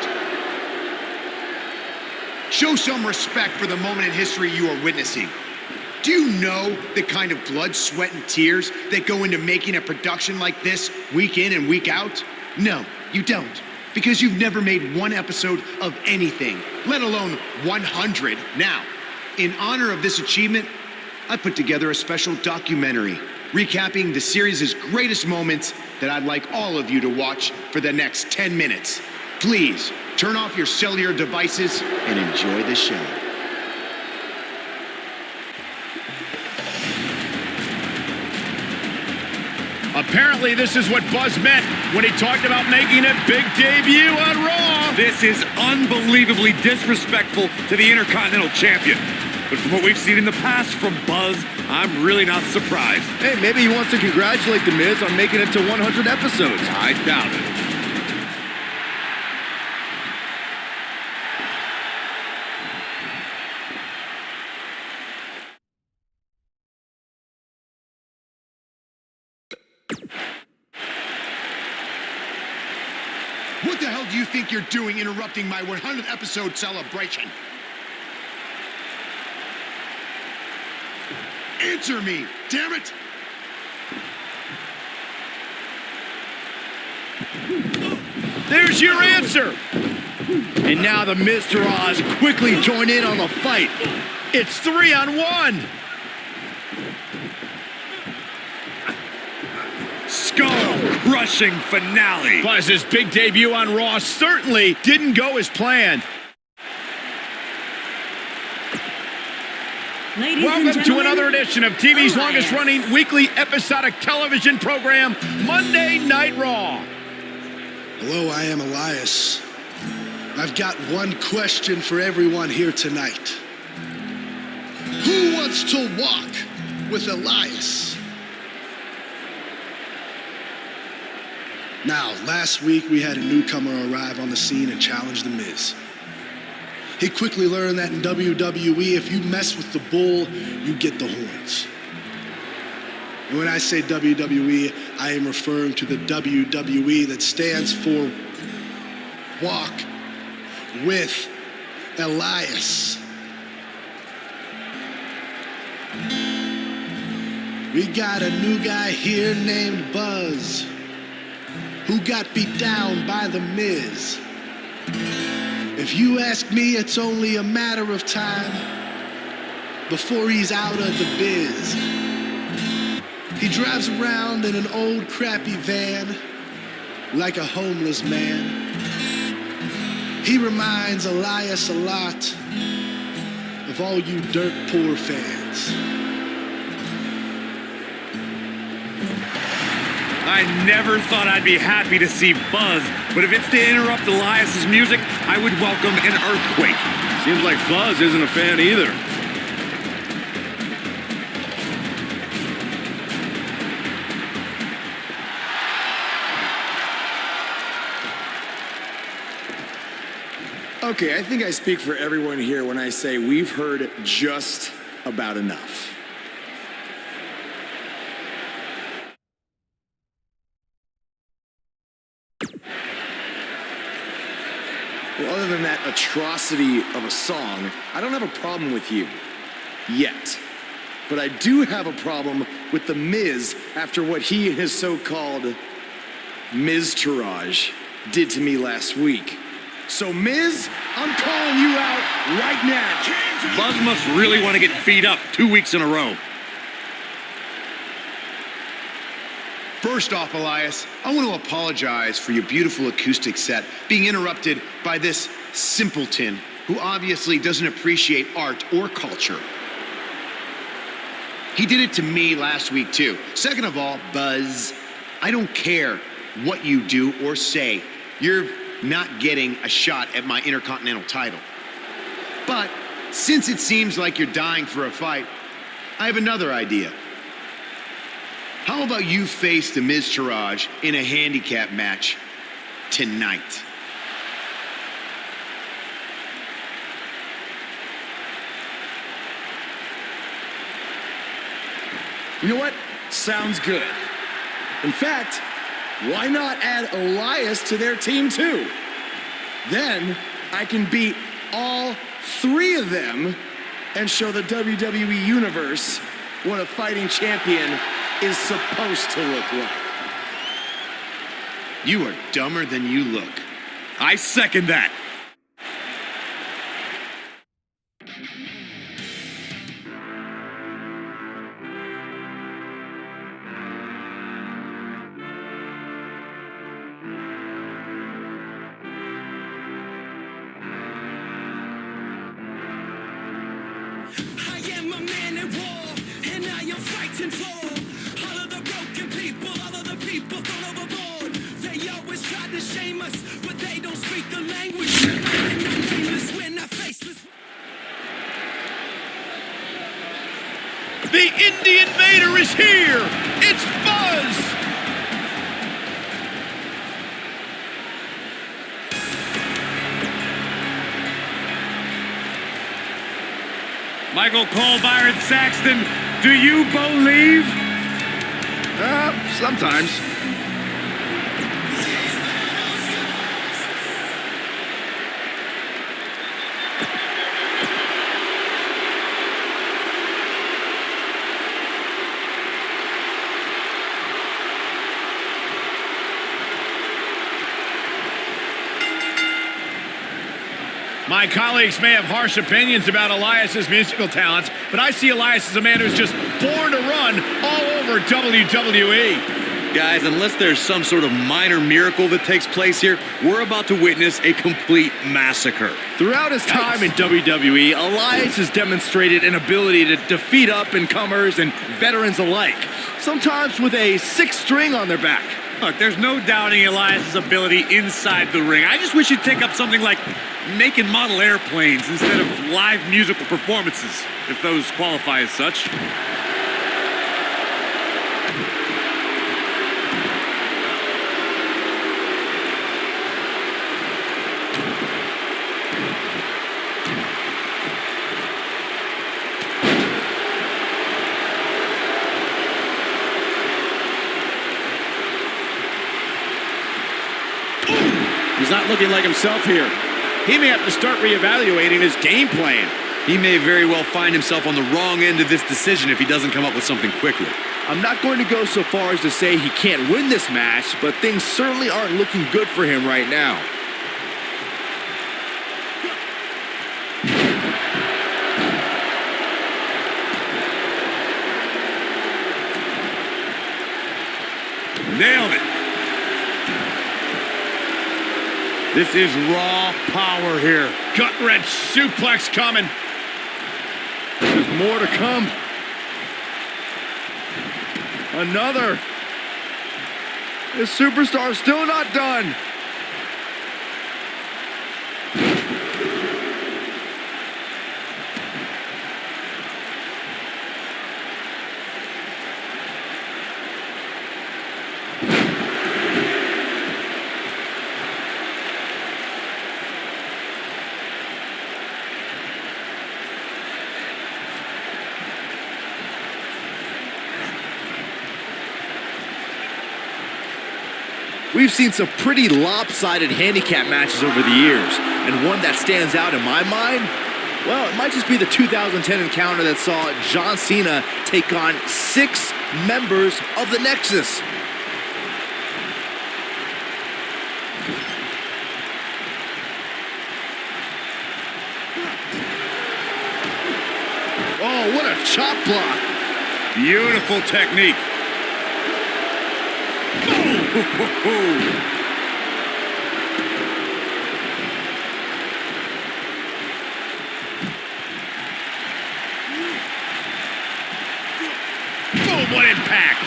Show some respect for the moment in history you are witnessing. Do you know the kind of blood, sweat, and tears that go into making a production like this week in and week out? No, you don't. because you've never made one episode of anything, let alone 100. Now, in honor of this achievement, I put together a special documentary recapping the series' greatest moments that I'd like all of you to watch for the next 10 minutes. Please turn off your cellular devices and enjoy the show. Apparently, this is what Buzz meant when he talked about making a big debut on Raw. This is unbelievably disrespectful to the Intercontinental Champion. But from what we've seen in the past from Buzz, I'm really not surprised. Hey, maybe he wants to congratulate The Miz on making it to 100 episodes. I doubt it. What the hell do you think you're doing interrupting my 100th episode celebration? Answer me, damn it! There's your answer. And now the Miz Taraj quickly join in on the fight. It's 3-on-1. Skull-crushing finale. Buzz's big debut on Raw certainly didn't go as planned. Ladies and Welcome to gentlemen, another edition of TV's Elias. longest-running weekly episodic television program, Monday Night Raw. Hello, I am Elias. I've got one question for everyone here tonight. Who wants to walk with Elias? Now, last week we had a newcomer arrive on the scene and challenge The Miz. He quickly learned that in WWE, if you mess with the bull, you get the horns. And when I say WWE, I am referring to the WWE that stands for Walk with Elias. We got a new guy here named Buzz, who got beat down by The Miz. If you ask me, it's only a matter of time before he's out of the biz. He drives around in an old crappy van like a homeless man. He reminds Elias a lot of all you dirt poor fans. I never thought I'd be happy to see Buzz, but if it's to interrupt Elias's music, I would welcome an earthquake. Seems like Buzz isn't a fan either. Okay, I think I speak for everyone here when I say we've heard just about enough. Well, other than that atrocity of a song, I don't have a problem with you. Yet. But I do have a problem with The Miz after what he and his so-called Miz Taraj did to me last week. So, Miz, I'm calling you out right now. Buzz must really want to get beat up 2 weeks in a row. First off, Elias, I want to apologize for your beautiful acoustic set being interrupted by this simpleton who obviously doesn't appreciate art or culture. He did it to me last week, too. Second of all, Buzz, I don't care what you do or say. You're not getting a shot at my Intercontinental title. But since it seems like you're dying for a fight, I have another idea. How about you face the Miz Taraj in a handicap match tonight? You know what? Sounds good. In fact, why not add Elias to their team too? Then I can beat all three of them and show the WWE Universe what a fighting champion is supposed to look like. You are dumber than you look. I second that. I am a man at war, and I am fighting for all of the broken people, all of the people thrown overboard. They always try to shame us, but they don't speak the language. And I'm nameless when I faceless. The Indie Invader is here! It's Buzz! Michael Cole, Byron Saxton, do you believe? Sometimes. My colleagues may have harsh opinions about Elias's musical talents, but I see Elias as a man who's just born to run all over WWE. Guys, unless there's some sort of minor miracle that takes place here, we're about to witness a complete massacre. Throughout his time in WWE, Elias has demonstrated an ability to defeat up-and-comers and veterans alike, sometimes with a sixth string on their back. Look, there's no doubting Elias's ability inside the ring. I just wish he'd take up something like making model airplanes instead of live musical performances, if those qualify as such. He's not looking like himself here. He may have to start reevaluating his game plan. He may very well find himself on the wrong end of this decision if he doesn't come up with something quickly. I'm not going to go so far as to say he can't win this match, but things certainly aren't looking good for him right now. Nailed it. This is raw power here. Gut-wrench suplex coming. There's more to come. Another. This superstar still not done. We've seen some pretty lopsided handicap matches over the years, and one that stands out in my mind, well, it might just be the 2010 encounter that saw John Cena take on 6 members of the Nexus. Oh, what a chop block. Beautiful technique. Boom, what impact.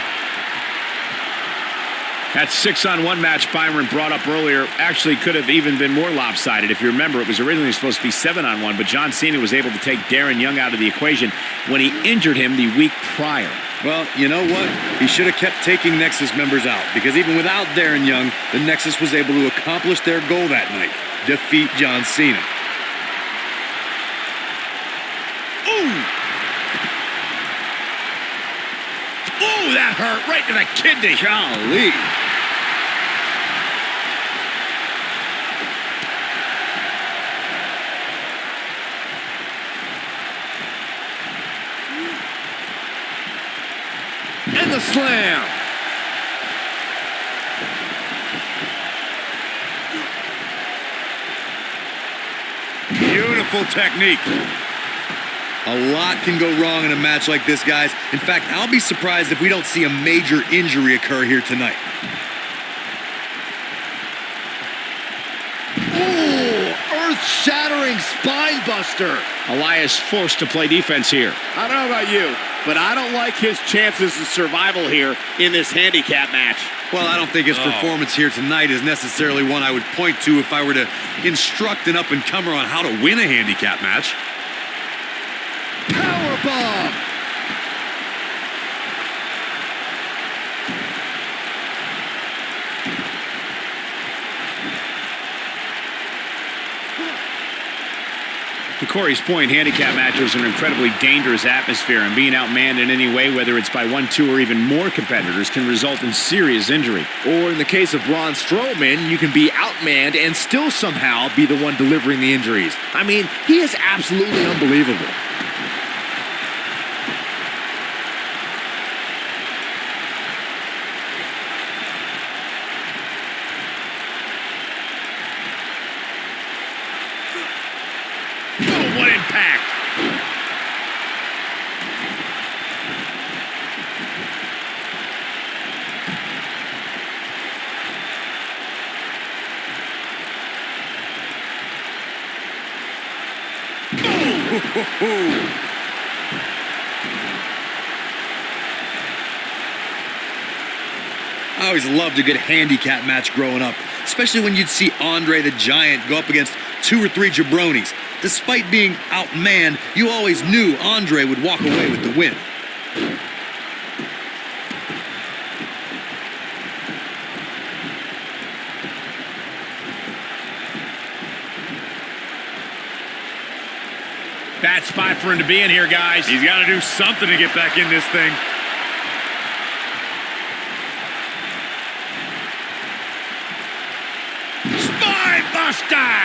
That 6-on-1 match Byron brought up earlier actually could have even been more lopsided. If you remember, it was originally supposed to be 7-on-1, but John Cena was able to take Darren Young out of the equation when he injured him the week prior. Well, you know what? He should have kept taking Nexus members out, because even without Darren Young, the Nexus was able to accomplish their goal that night, defeat John Cena. Ooh! Ooh, that hurt right to the kidney. Golly. And the slam. Wonderful technique. A lot can go wrong in a match like this, guys. In fact, I'll be surprised if we don't see a major injury occur here tonight. Ooh, earth-shattering spine buster. Elias forced to play defense here. I don't know about you, but I don't like his chances of survival here in this handicap match. Well, I don't think his performance here tonight is necessarily one I would point to if I were to instruct an up-and-comer on how to win a handicap match. Powerbomb. To Corey's point, handicap matches are an incredibly dangerous atmosphere, and being outmanned in any way, whether it's by 1, 2, or even more competitors, can result in serious injury. Or in the case of Braun Strowman, you can be outmanned and still somehow be the one delivering the injuries. I mean, he is absolutely unbelievable. Oh, what impact! I always loved a good handicap match growing up, especially when you'd see Andre the Giant go up against 2 or 3 jabronis. Despite being outmanned, you always knew Andre would walk away with the win. Bad spot for him to be in here, guys. He's got to do something to get back in this thing. Spine buster!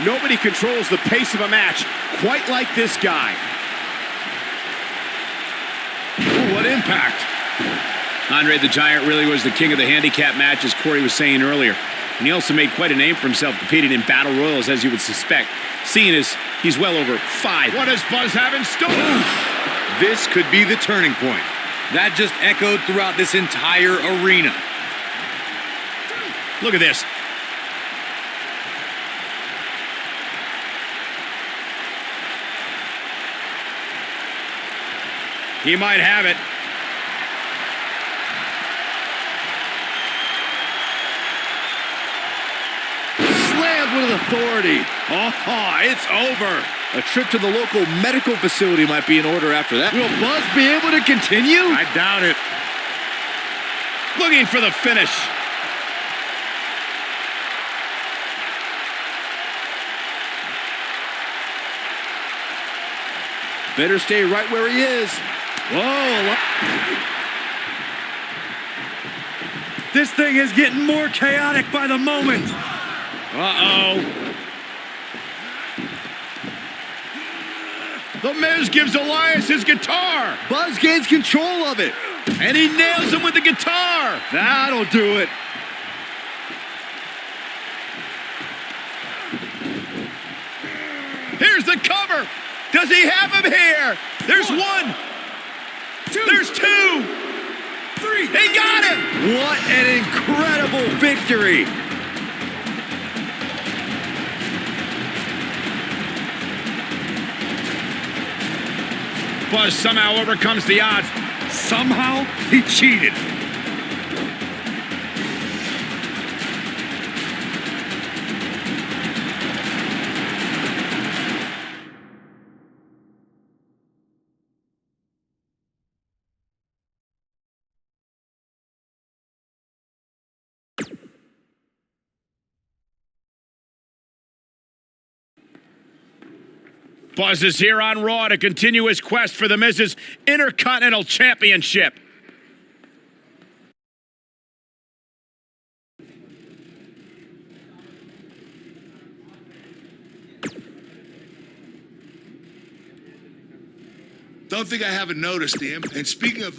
Nobody controls the pace of a match quite like this guy. Ooh, what impact. Andre the Giant really was the king of the handicap match, as Corey was saying earlier. And he also made quite a name for himself competing in battle royals, as you would suspect, seeing as he's well over 5. What does Buzz have in store? This could be the turning point. That just echoed throughout this entire arena. Look at this. He might have it. Slammed with authority. Oh, it's over. A trip to the local medical facility might be in order after that. Will Buzz be able to continue? I doubt it. Looking for the finish. Better stay right where he is. Whoa. This thing is getting more chaotic by the moment. Uh-oh. The Miz gives Elias his guitar. Buzz gains control of it. And he nails him with the guitar. That'll do it. Here's the cover. Does he have him here? There's 1. 2. There's 2. 3. He got him. What an incredible victory. Buzz somehow overcomes the odds. Somehow he cheated. Buzz is here on Raw to continue his quest for the Miz's Intercontinental Championship. Don't think I haven't noticed him. And speaking of,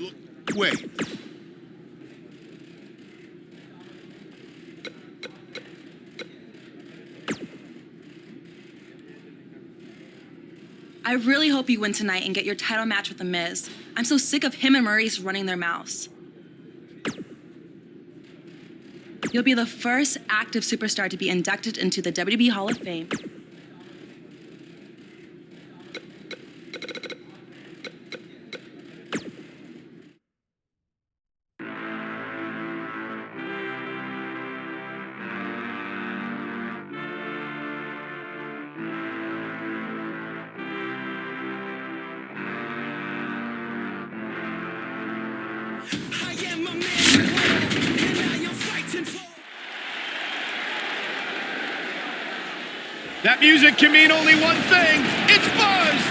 wait. I really hope you win tonight and get your title match with The Miz. I'm so sick of him and Maurice running their mouths. You'll be the first active superstar to be inducted into the WWE Hall of Fame. That music can mean only one thing. It's Buzz!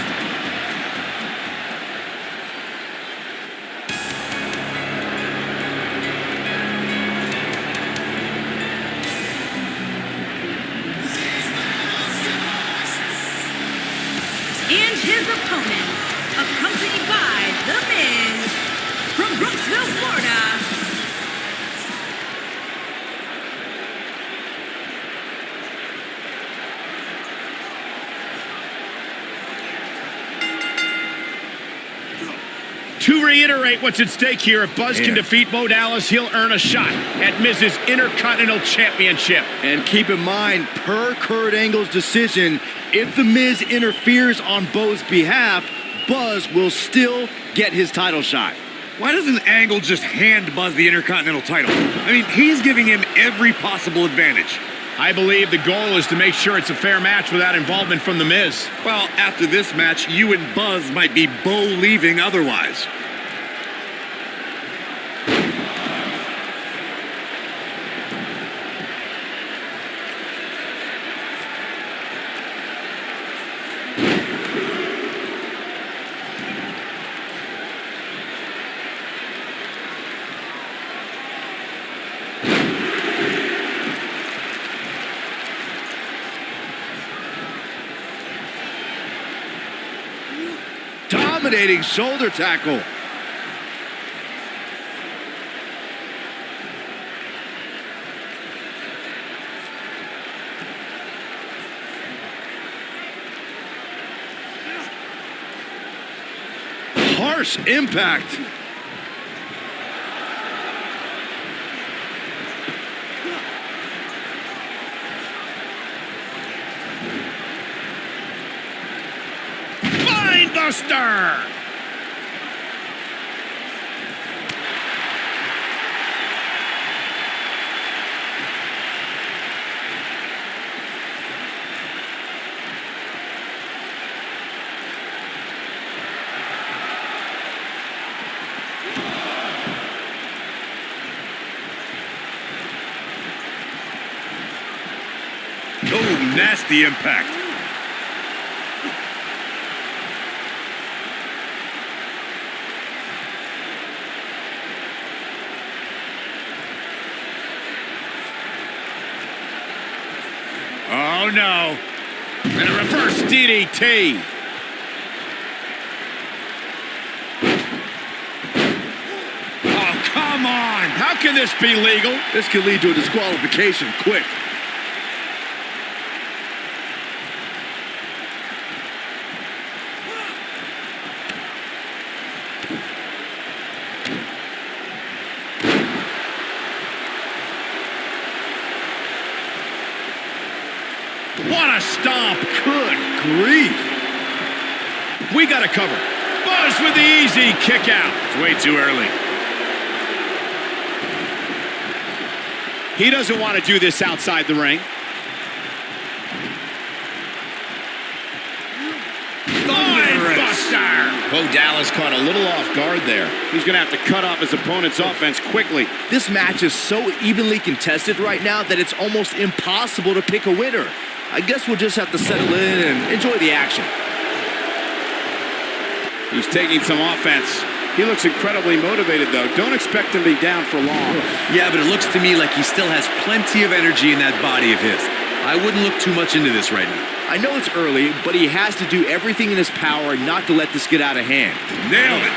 And his opponent, accompanied by The Miz, from Brooksville, Florida. To reiterate what's at stake here, if Buzz can defeat Bo Dallas, he'll earn a shot at Miz's Intercontinental Championship. And keep in mind, per Kurt Angle's decision, if The Miz interferes on Bo's behalf, Buzz will still get his title shot. Why doesn't Angle just hand Buzz the Intercontinental title? I mean, he's giving him every possible advantage. I believe the goal is to make sure it's a fair match without involvement from The Miz. Well, after this match, you and Buzz might be Bo leaving otherwise. Dominating shoulder tackle. Harsh impact. Buster! Oh, nasty impact. Oh, no. And a reverse DDT. Oh, come on. How can this be legal? This could lead to a disqualification quick. What a stomp. Good grief. We got to cover. Buzz with the easy kick out. It's way too early. He doesn't want to do this outside the ring. Buster! Bo Dallas caught a little off guard there. He's going to have to cut off his opponent's offense quickly. This match is so evenly contested right now that it's almost impossible to pick a winner. I guess we'll just have to settle in and enjoy the action. He's taking some offense. He looks incredibly motivated, though. Don't expect him to be down for long. Yeah, but it looks to me like he still has plenty of energy in that body of his. I wouldn't look too much into this right now. I know it's early, but he has to do everything in his power not to let this get out of hand. Nailed it.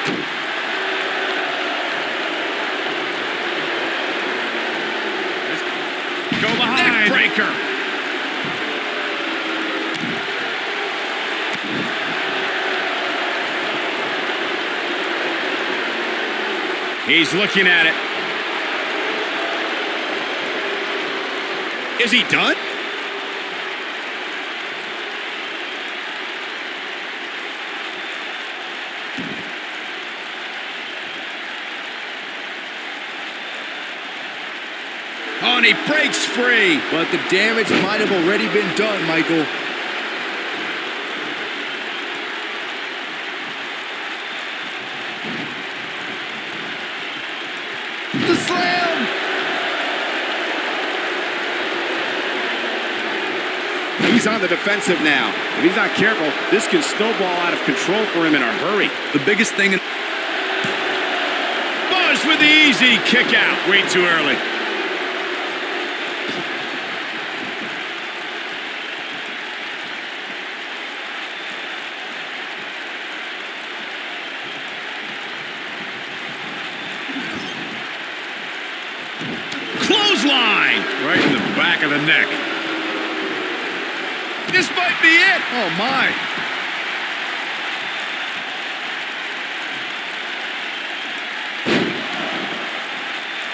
Go behind. Neck breaker. He's looking at it. Is he done? Oh, and he breaks free. But the damage might have already been done, Michael. The slam! He's on the defensive now. If he's not careful, this can snowball out of control for him in a hurry. The biggest thing in... Buzz with the easy kick out. Way too early. Clothesline! Right in the back of the neck. This might be it. Oh, my.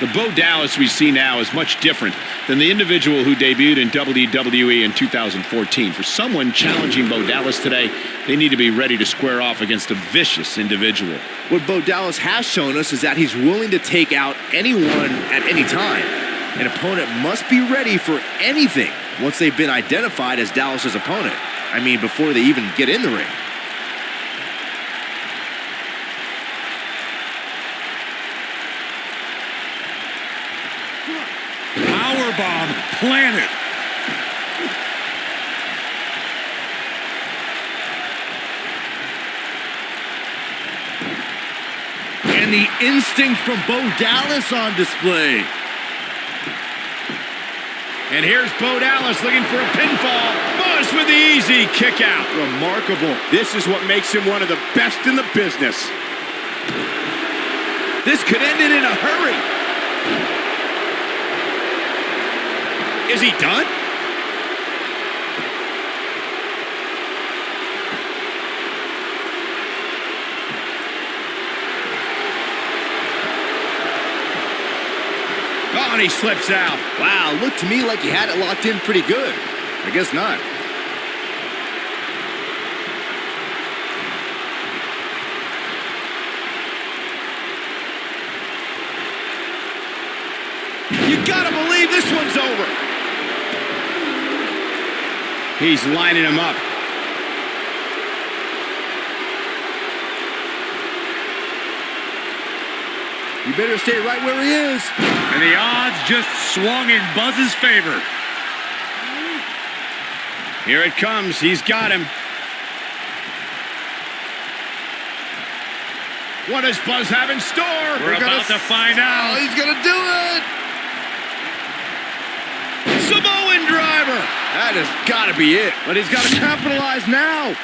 The Bo Dallas we see now is much different than the individual who debuted in WWE in 2014. For someone challenging Bo Dallas today, they need to be ready to square off against a vicious individual. What Bo Dallas has shown us is that he's willing to take out anyone at any time. An opponent must be ready for anything once they've been identified as Dallas's opponent. I mean, before they even get in the ring. Powerbomb planted. And the instinct from Bo Dallas on display. And here's Bo Dallas looking for a pinfall. Buzz with the easy kick out. Remarkable. This is what makes him one of the best in the business. This could end it in a hurry. Is he done? Oh, and he slips out. Wow, looked to me like he had it locked in pretty good. I guess not. You gotta believe this one's over. He's lining him up. You better stay right where he is. And the odds just swung in Buzz's favor. Here it comes. He's got him. What does Buzz have in store? We're about to find out. Oh, he's gonna do it. Samoan driver. That has got to be it. But he's got to capitalize now.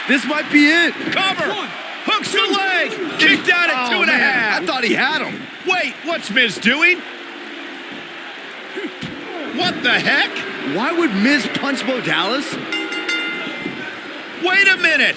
This might be it. Cover. Hooks the leg. Kicked out at 2.5. I thought he had him. Wait, what's Miz doing? What the heck? Why would Miz punch Bo Dallas? Wait a minute.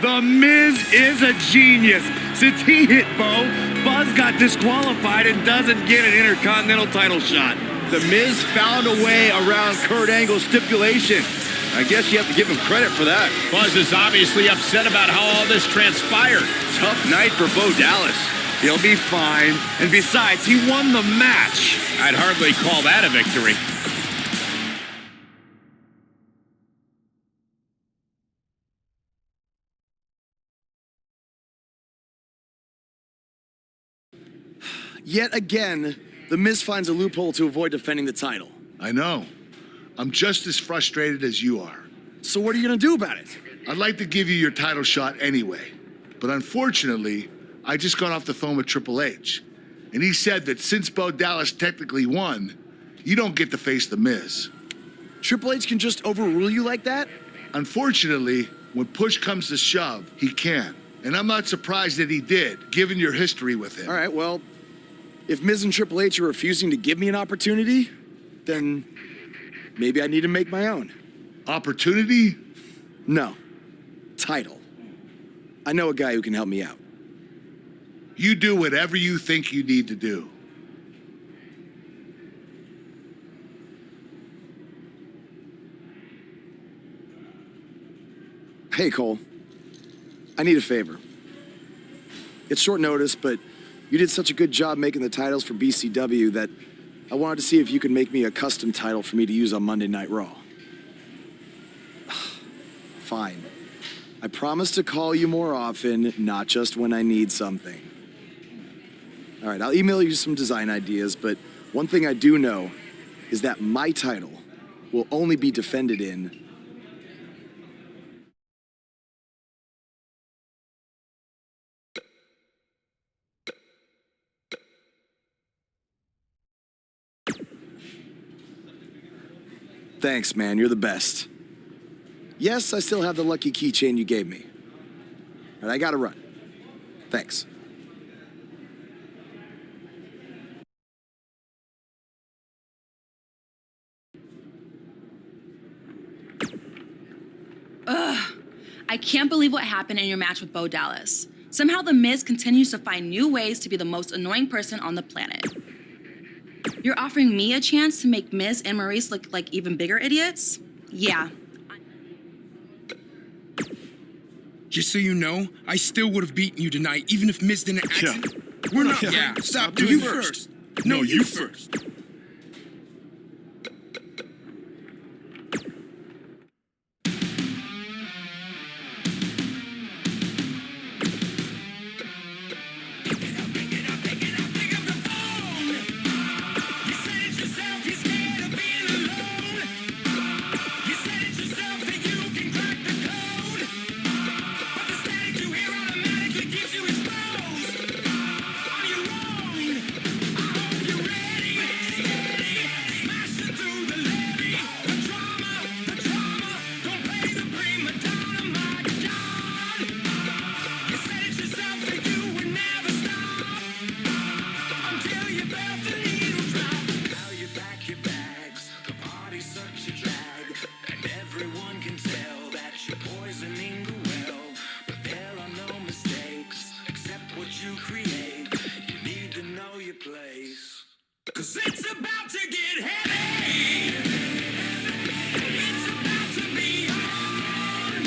The Miz is a genius. Since he hit Bo, Buzz got disqualified and doesn't get an Intercontinental title shot. The Miz found a way around Kurt Angle's stipulation. I guess you have to give him credit for that. Buzz is obviously upset about how all this transpired. Tough night for Bo Dallas. He'll be fine. And besides, he won the match. I'd hardly call that a victory. Yet again, The Miz finds a loophole to avoid defending the title. I know. I'm just as frustrated as you are. So what are you gonna do about it? I'd like to give you your title shot anyway. But unfortunately, I just got off the phone with Triple H. And he said that since Bo Dallas technically won, you don't get to face The Miz. Triple H can just overrule you like that? Unfortunately, when push comes to shove, he can. And I'm not surprised that he did, given your history with him. All right, well, if Miz and Triple H are refusing to give me an opportunity, then maybe I need to make my own. Opportunity? No. Title. I know a guy who can help me out. You do whatever you think you need to do. Hey, Cole. I need a favor. It's short notice, but you did such a good job making the titles for BCW that I wanted to see if you could make me a custom title for me to use on Monday Night Raw. Fine. I promise to call you more often, not just when I need something. All right, I'll email you some design ideas, but one thing I do know is that my title will only be defended in Thanks, man. You're the best. Yes, I still have the lucky keychain you gave me. And I gotta run. Thanks. Ugh. I can't believe what happened in your match with Bo Dallas. Somehow The Miz continues to find new ways to be the most annoying person on the planet. You're offering me a chance to make Miz and Maurice look like even bigger idiots? Yeah. Just so you know, I still would have beaten you tonight, even if Miz didn't accident. We're not. Yeah. Stop doing you first. No, you first. Cause it's about to get heavy. It's about to be on.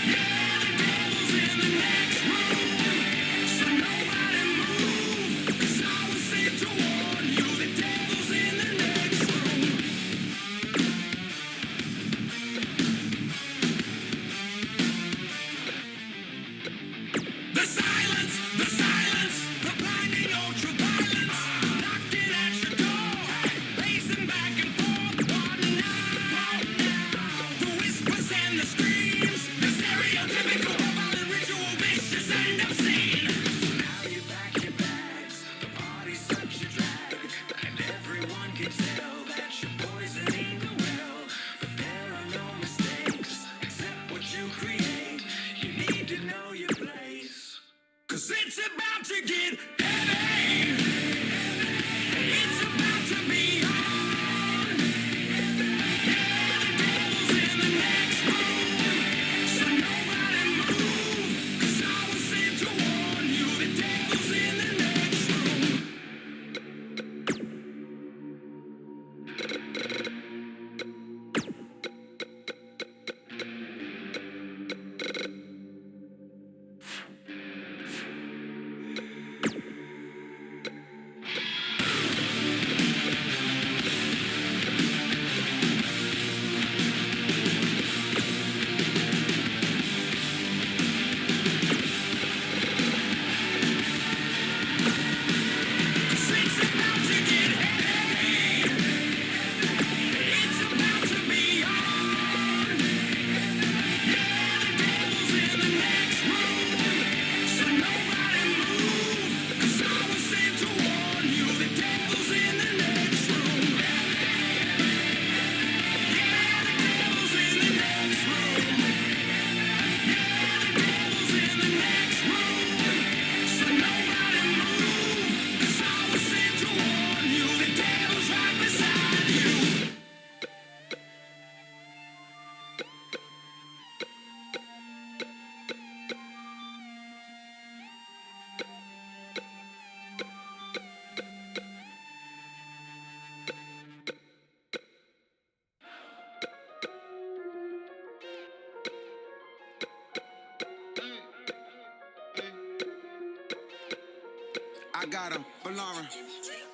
Yeah, the devil's in the next room. So nobody move. Cause I was sent to warn you. The devil's in the next room. The silence, the silence, the blinding ultraviolet. Knocking at your door.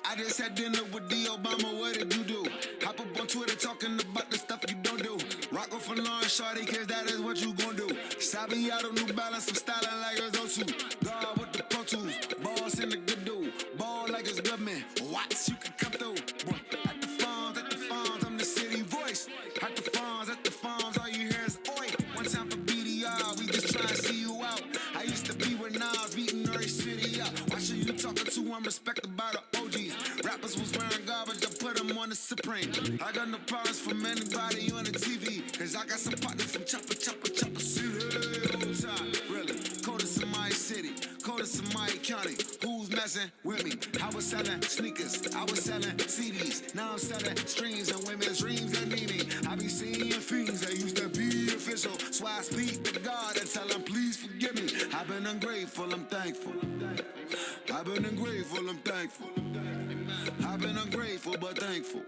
I just had dinner with the Obama, what did you do? Hop up on Twitter talking about the stuff you don't do. Rock off for Lauren Shorty, cause that is what you gon' do. Sabi out of New Balance, I'm styling like it's O2. God with the Pro Tools, boss in the good dude. Ball like it's good man, watch you can come through. Boy, at the farms, I'm the city voice. At the farms, all you hear is oi. One time for BDR, we just try to see you out. I used to be with Nas, beating every city up. Watching you talking to, I'm respected by the OGs. Rappers was wearing garbage, I put them on the Supreme. I got no problems from anybody on the TV. Cause I got some partners from Chopper City. Whole time, really. Coldest in my city, coldest in my county. Who's messing with me? I was selling sneakers, I was selling CDs. Now I'm selling streams and women's dreams that need me. I be seeing things that used to be official. So I speak to God and tell him, please forgive me. I've been ungrateful, I'm thankful. I've been ungrateful, I'm thankful. I've been ungrateful, but thankful.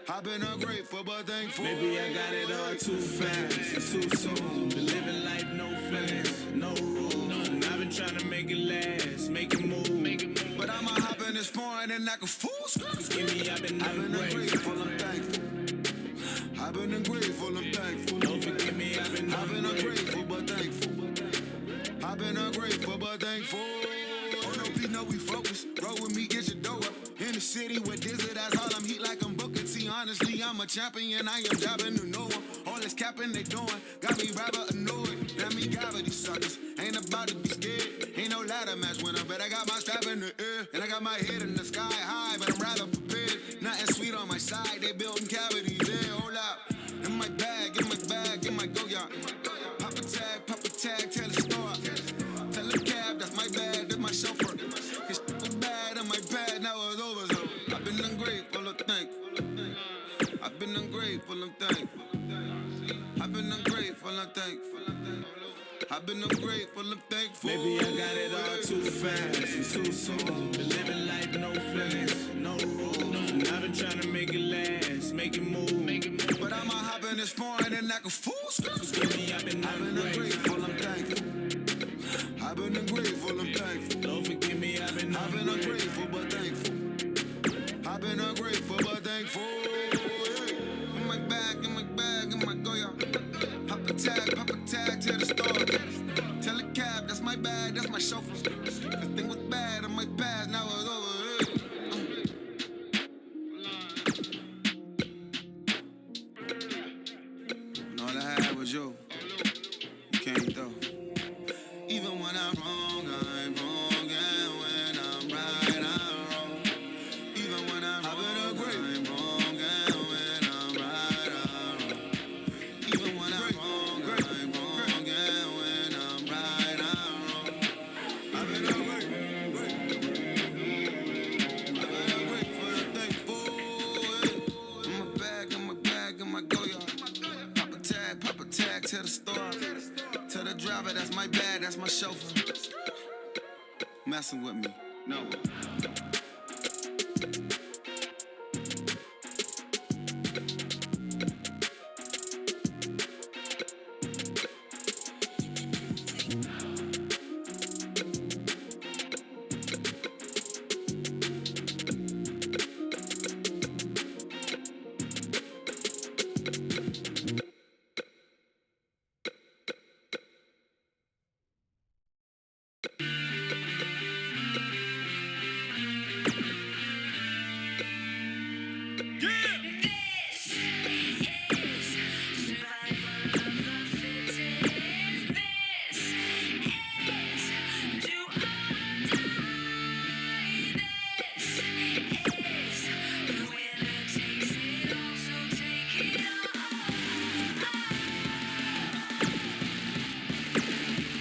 I've been ungrateful, but thankful. Maybe I got it all too fast and too soon. Been living life, no feelings, no rules. I've been trying to make it last, make it move. But I'ma hop in this point and act a fool. Forgive me, I've been ungrateful, I'm thankful. I've been ungrateful, I'm thankful. Don't forgive me, I've been ungrateful, but thankful. I've been ungrateful, but thankful. Oh no, please know we focus. Roll with me, get your dough up. In the city with Dizzy, that's all I'm heat like I'm Booker T. Honestly, I'm a champion, I am jobbing to no one. All this capping they doing, got me rather annoyed. Let me gather these suckers, ain't about to be scared. Ain't no ladder match winner, but I got my strap in the air. And I got my head in the sky high, but I'm rather prepared. Nothing sweet on my side, they building cavities there, hold up. In my bag, in my go-yard. Pop a tag, tell the store. Tell the cab, that's my bag, that's my chauffeur. His shit was bad on my bad, now it's over, so I've been ungrateful, I'm thankful. I've been ungrateful, I'm thankful. I've been ungrateful, I'm thankful. I've been ungrateful, I'm thankful. Maybe I got it all too fast and too soon. Been living life, no feelings, no rules. I've been trying to make it last, make it move. But I'ma hop in this point and act a fool. Forgive me, I've been ungrateful, I'm thankful. I've been ungrateful, I'm thankful. Don't forgive me, I've been ungrateful, but thankful. I've been ungrateful, but thankful. In my bag, in my go-yard. Pop a tag to the store. Tell the cab, that's my bag, that's my chauffeur. The thing was bad on my past, now it's over. And all I had was you. You came through. Even when I'm wrong, I'm wrong. And when I'm right, I'm wrong. Even when I'm wrong, I'm wrong. And when I'm right, I'm wrong. Even when I'm wrong, I'm wrong. And when I'm right, I'm wrong. I've been ungrateful, I'm thankful. In my bag, in my go-yard. Pop a tag to the store. Tell the driver that's my bag, that's my chauffeur. Messing with me, no.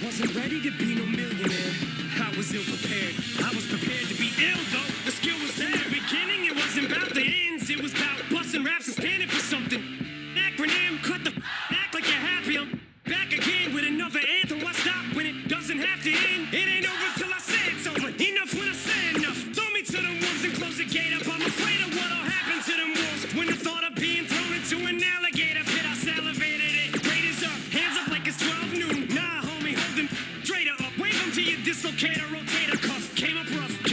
Wasn't ready to be no millionaire. I was ill prepared. I was prepared to be ill though. The skill was there. The beginning, it wasn't about the ends. It was about busting raps and standing for something. Acronym, cut the act like you're happy. I'm back again with another anthem. Why stop when it doesn't have to end? It ain't over till I say it's over. Enough when I say enough. Throw me to the wolves and close the gate up. I'm afraid of what'll happen to them wolves. When the thought of being thrown into an alligator pit, I salivated it. Raiders up, hands up like it's 12 noon. Nah, homie, hold them straight up. Wave them to your dislocator, rotator cuff. Came up rough.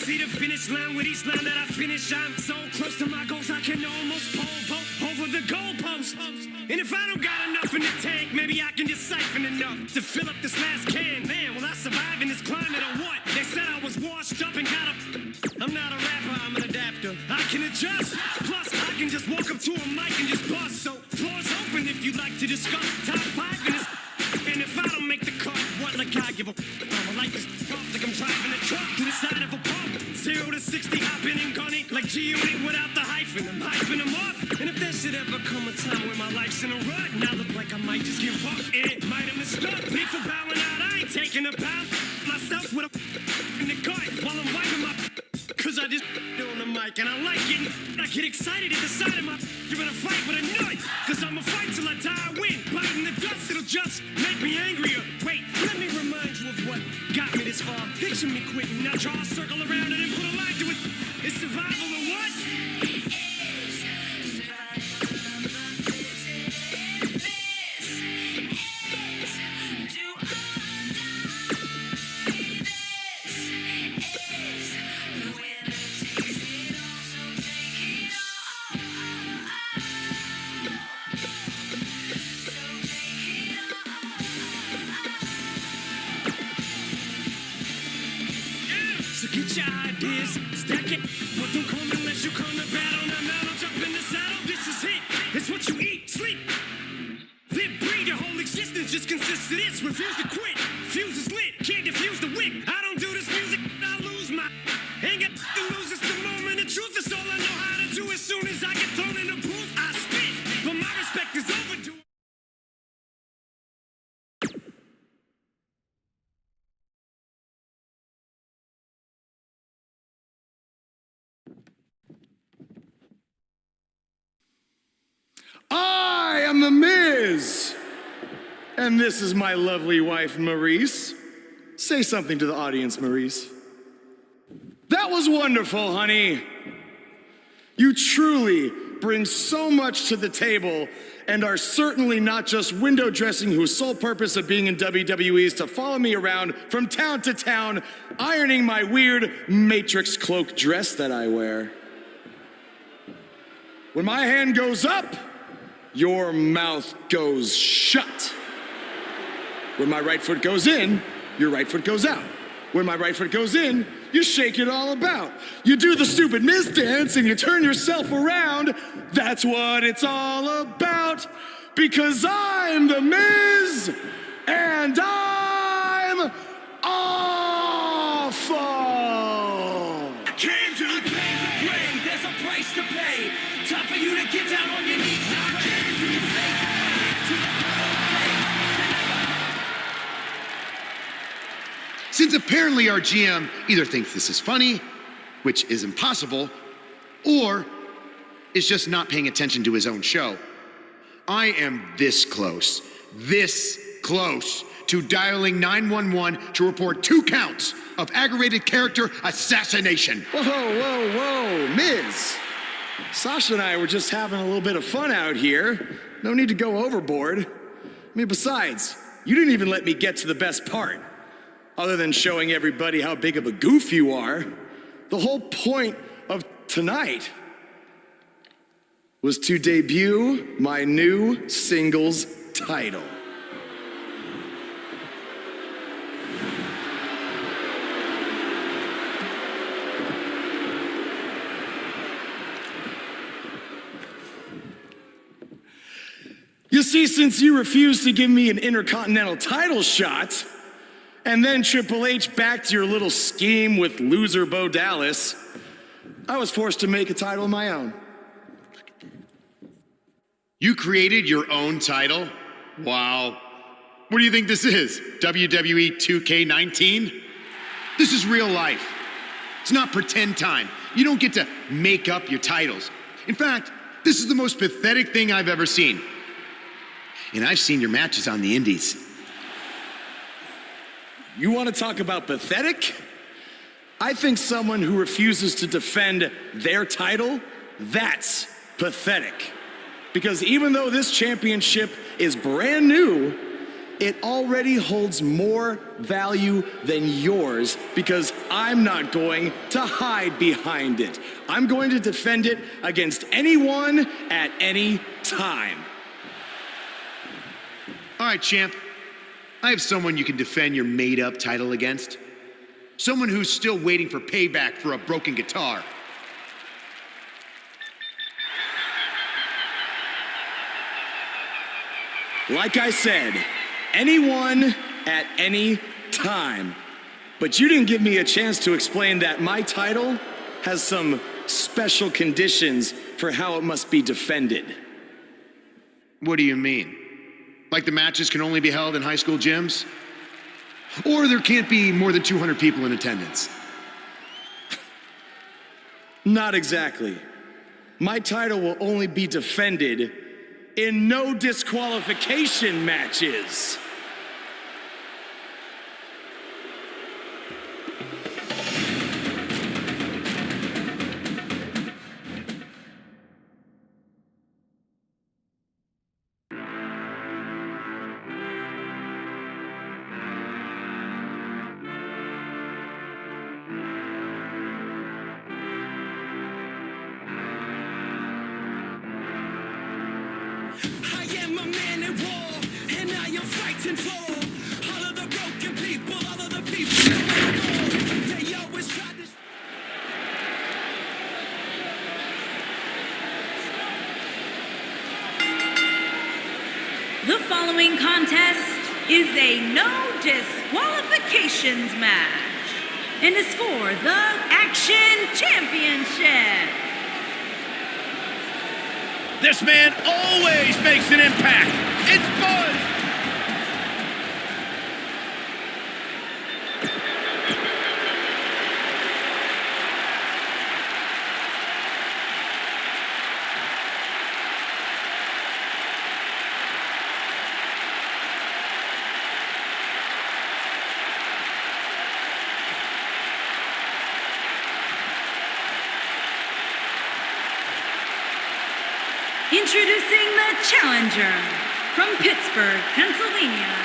see the finish line with each line that I finish. I'm so close to my goals, I can almost pole vault over the goalpost. And if I don't got enough in the tank, maybe I can just siphon enough to fill up this last can. Man, will I survive in this climate or what? They said I was washed up and got up. I'm not a rapper, I'm an adapter. I can adjust. Plus, I can just walk up to a mic and just bust. So, floor's open if you'd like to discuss top 5 in this. And if I don't make the cut, what like I give a I'ma like this off like I'm driving a truck to the side of a pump. 0 to 60, hopping and gunning like G-Unit without the hyphen. I'm hyping them up. And if there should ever come a time where my life's in a rut, and I look like I might just give up, it might have mistook me for bowing out. I ain't taking a bow myself with a in the gut while I'm wiping my. Cause I just on the mic and I like it. I get excited at the sight of my. You're gonna fight with a nut. Cause I'ma fight till I die, I win. Biting the dust, it'll just make me angrier. Wait, let me remind you of what got me this far. Picture me quitting, now draw a circle around it and put a line to it. It's survival or what? So get your ideas, stack it, but don't come unless you come to battle. Now mount up in the saddle, this is it. It's what you eat, sleep, live, breathe. Your whole existence just consists of this. Refuse to quit, fuse is lit, can't defuse the wick. I don't do this music, I lose my. Ain't got to lose, it's the moment. The truth is all I know how to do. As soon as I get thrown in the booth, I spit. But my respect is overdue. I am The Miz. And this is my lovely wife, Maurice. Say something to the audience, Maurice. That was wonderful, honey. You truly bring so much to the table and are certainly not just window dressing whose sole purpose of being in WWE is to follow me around from town to town, ironing my weird Matrix cloak dress that I wear. When my hand goes up, your mouth goes shut. When my right foot goes in, your right foot goes out. When my right foot goes in, you shake it all about. You do the stupid Miz dance and you turn yourself around. That's what it's all about. Because I'm The Miz and I'm awful. I came to the game to play. There's a price to pay. Time for you to get down on your knees. I came to say goodbye to the Since apparently our GM either thinks this is funny, which is impossible, or is just not paying attention to his own show, I am this close to dialing 911 to report 2 counts of aggravated character assassination. Whoa, Miz. Sasha and I were just having a little bit of fun out here. No need to go overboard. I mean, besides, you didn't even let me get to the best part. Other than showing everybody how big of a goof you are, the whole point of tonight was to debut my new singles title. You see, since you refused to give me an Intercontinental title shot, and then Triple H backed your little scheme with loser Bo Dallas, I was forced to make a title of my own. You created your own title? Wow. What do you think this is? WWE 2K19? This is real life. It's not pretend time. You don't get to make up your titles. In fact, this is the most pathetic thing I've ever seen. And I've seen your matches on the indies. You want to talk about pathetic? I think someone who refuses to defend their title, that's pathetic. Because even though this championship is brand new, it already holds more value than yours because I'm not going to hide behind it. I'm going to defend it against anyone at any time. All right, champ. I have someone you can defend your made-up title against. Someone who's still waiting for payback for a broken guitar. Like I said, anyone at any time. But you didn't give me a chance to explain that my title has some special conditions for how it must be defended. What do you mean? Like the matches can only be held in high school gyms? Or there can't be more than 200 people in attendance? Not exactly. My title will only be defended in no disqualification matches. I am a man at war, and I am fighting for all of the broken people, all of the people they always try to. The following contest is a no disqualifications match and is for the Action Championship. This man always makes an impact. It's Buzz. Introducing the challenger from Pittsburgh, Pennsylvania.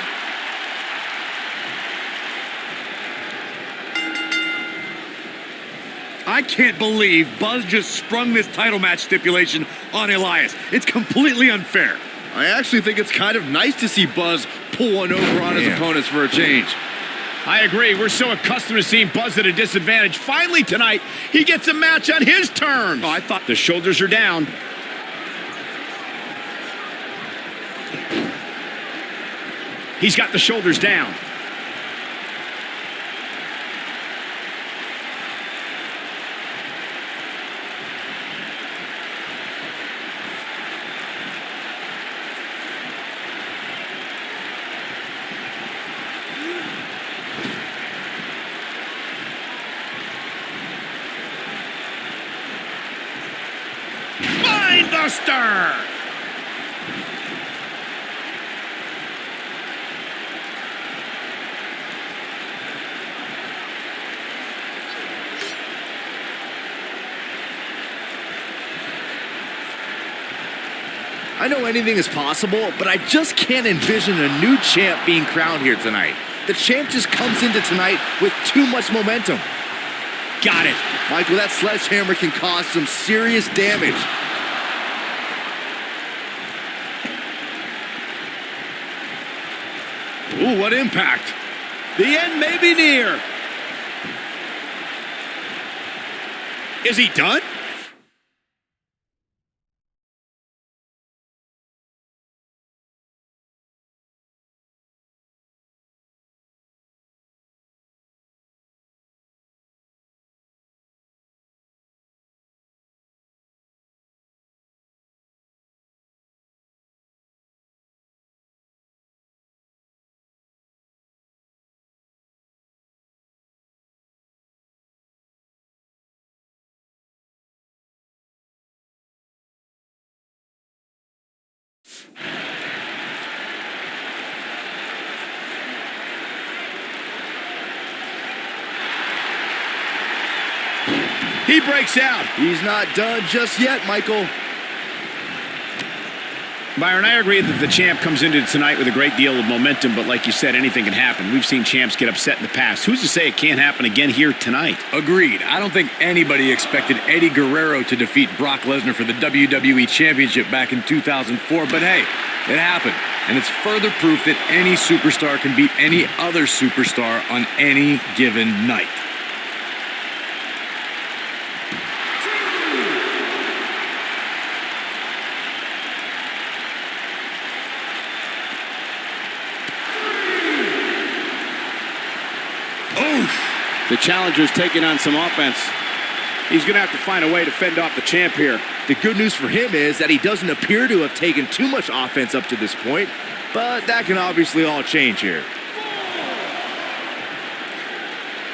I can't believe Buzz just sprung this title match stipulation on Elias. It's completely unfair. I actually think it's kind of nice to see Buzz pull one over on his opponents for a change. I agree. We're so accustomed to seeing Buzz at a disadvantage. Finally tonight, he gets a match on his terms. Oh, I thought the shoulders are down. He's got the shoulders down. Mindbuster! I know anything is possible, but I just can't envision a new champ being crowned here tonight. The champ just comes into tonight with too much momentum. Got it. Michael, that sledgehammer can cause some serious damage. Ooh, what impact. The end may be near. Is he done? He breaks out. He's not done just yet, Michael. Byron, I agree that the champ comes into tonight with a great deal of momentum, but like you said, anything can happen. We've seen champs get upset in the past. Who's to say it can't happen again here tonight? Agreed. I don't think anybody expected Eddie Guerrero to defeat Brock Lesnar for the WWE Championship back in 2004, but hey, it happened. And it's further proof that any superstar can beat any other superstar on any given night. The challenger's taking on some offense. He's going to have to find a way to fend off the champ here. The good news for him is that he doesn't appear to have taken too much offense up to this point, but that can obviously all change here.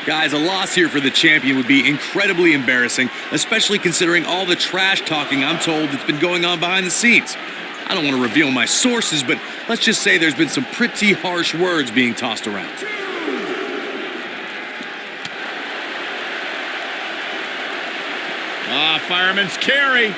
Guys, a loss here for the champion would be incredibly embarrassing, especially considering all the trash talking I'm told that's been going on behind the scenes. I don't want to reveal my sources, but let's just say there's been some pretty harsh words being tossed around. Fireman's carry.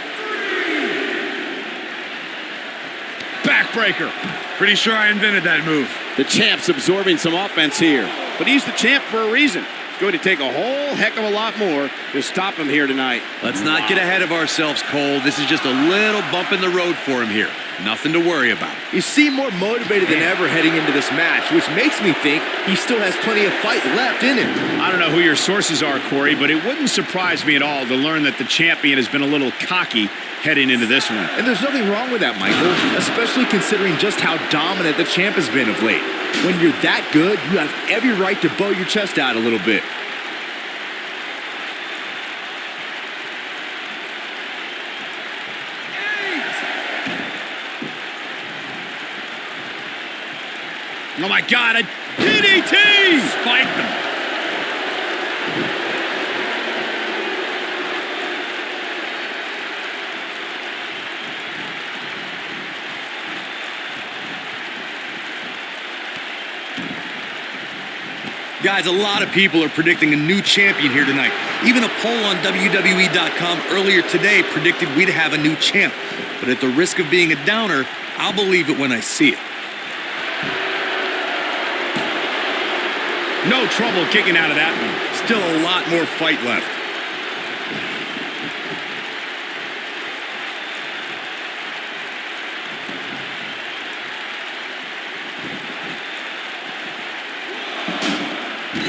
Backbreaker. Pretty sure I invented that move. The champ's absorbing some offense here, but he's the champ for a reason. It's going to take a whole heck of a lot more to stop him here tonight. Let's not get ahead of ourselves, Cole. This is just a little bump in the road for him here. Nothing to worry about. You seem more motivated than ever heading into this match, which makes me think he still has plenty of fight left in him. I don't know who your sources are, Corey, but it wouldn't surprise me at all to learn that the champion has been a little cocky heading into this one. And there's nothing wrong with that, Michael, especially considering just how dominant the champ has been of late. When you're that good, you have every right to bow your chest out a little bit. Oh my God, a DDT! Spiked them. Guys, a lot of people are predicting a new champion here tonight. Even a poll on WWE.com earlier today predicted we'd have a new champ. But at the risk of being a downer, I'll believe it when I see it. No trouble kicking out of that one. Still a lot more fight left.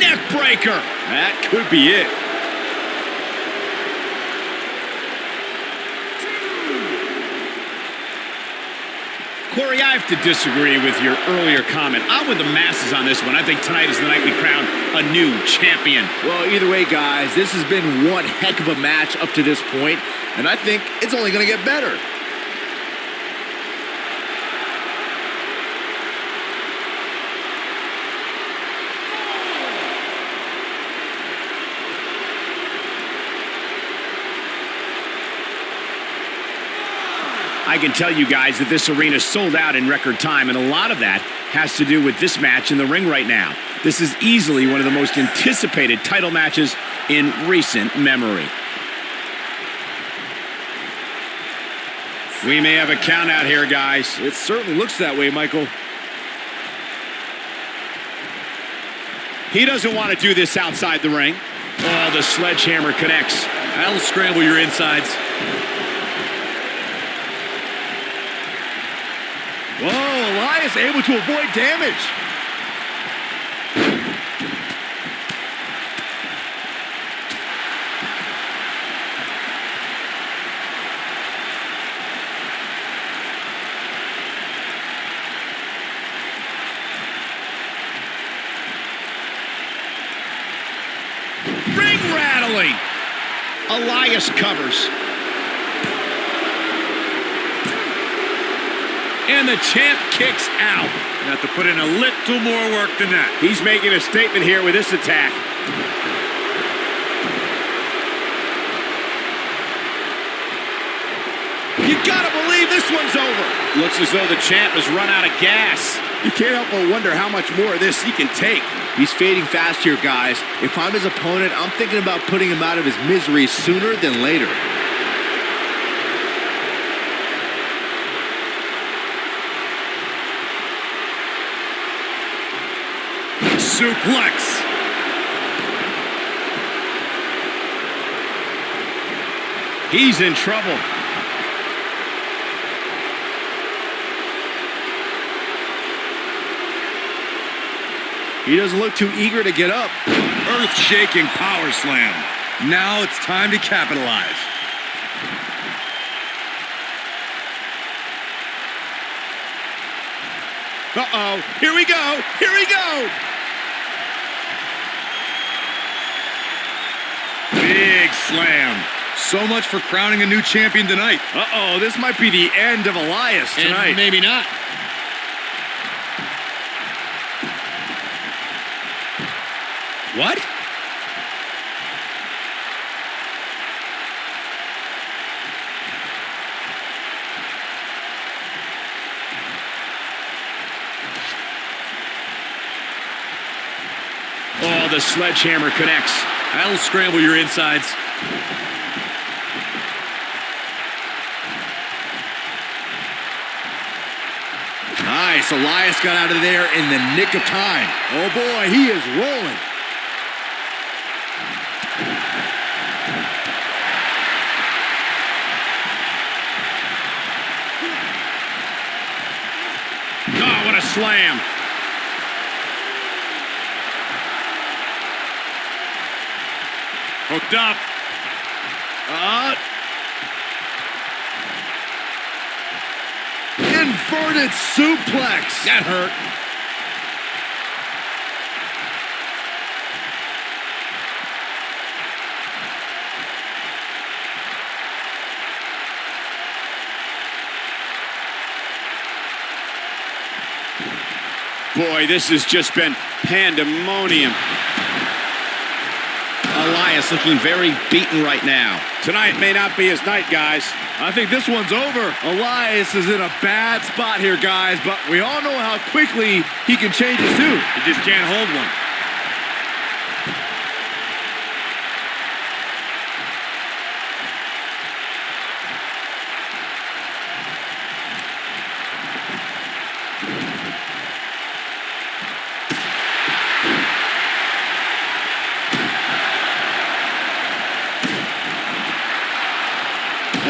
Neck breaker. That could be it. Corey, I have to disagree with your earlier comment. I'm with the masses on this one. I think tonight is the night we crown a new champion. Well, either way, guys, this has been one heck of a match up to this point, and I think it's only going to get better. I can tell you guys that this arena sold out in record time, and a lot of that has to do with this match in the ring right now. This is easily one of the most anticipated title matches in recent memory. We may have a count out here, guys. It certainly looks that way, Michael. He doesn't want to do this outside the ring. Oh, the sledgehammer connects. That'll scramble your insides. Whoa, Elias able to avoid damage. Ring rattling. Elias covers. And the champ kicks out. You have to put in a little more work than that. He's making a statement here with this attack. You gotta believe this one's over. Looks as though the champ has run out of gas. You can't help but wonder how much more of this he can take. He's fading fast here, guys. If I'm his opponent, I'm thinking about putting him out of his misery sooner than later. suplex. He's in trouble. He doesn't look too eager to get up. Earth-shaking power slam. Now it's time to capitalize. Uh-oh. Here we go. Here we go. Big slam. So much for crowning a new champion tonight. Uh-oh, this might be the end of Elias tonight. And maybe not. What? Oh, the sledgehammer connects. That'll scramble your insides. Nice, Elias got out of there in the nick of time. Oh boy, he is rolling. Oh, what a slam. Hooked up. Inverted suplex. That hurt. Boy, this has just been pandemonium. Elias looking very beaten right now. Tonight may not be his night, guys. I think this one's over. Elias is in a bad spot here, guys, but we all know how quickly he can change his tune. He just can't hold one.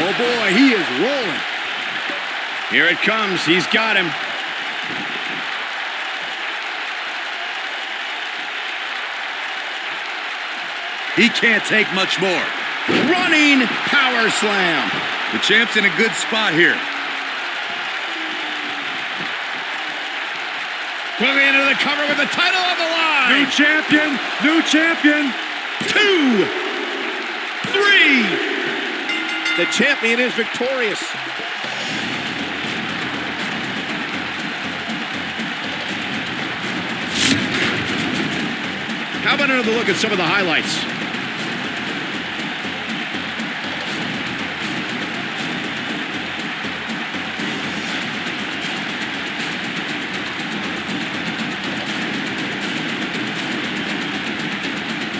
Oh boy, he is rolling. Here it comes. He's got him. He can't take much more. Running power slam. The champ's in a good spot here. Quickly into the cover with the title on the line. New champion. New champion. 2, 3. The champion is victorious. How about another look at some of the highlights?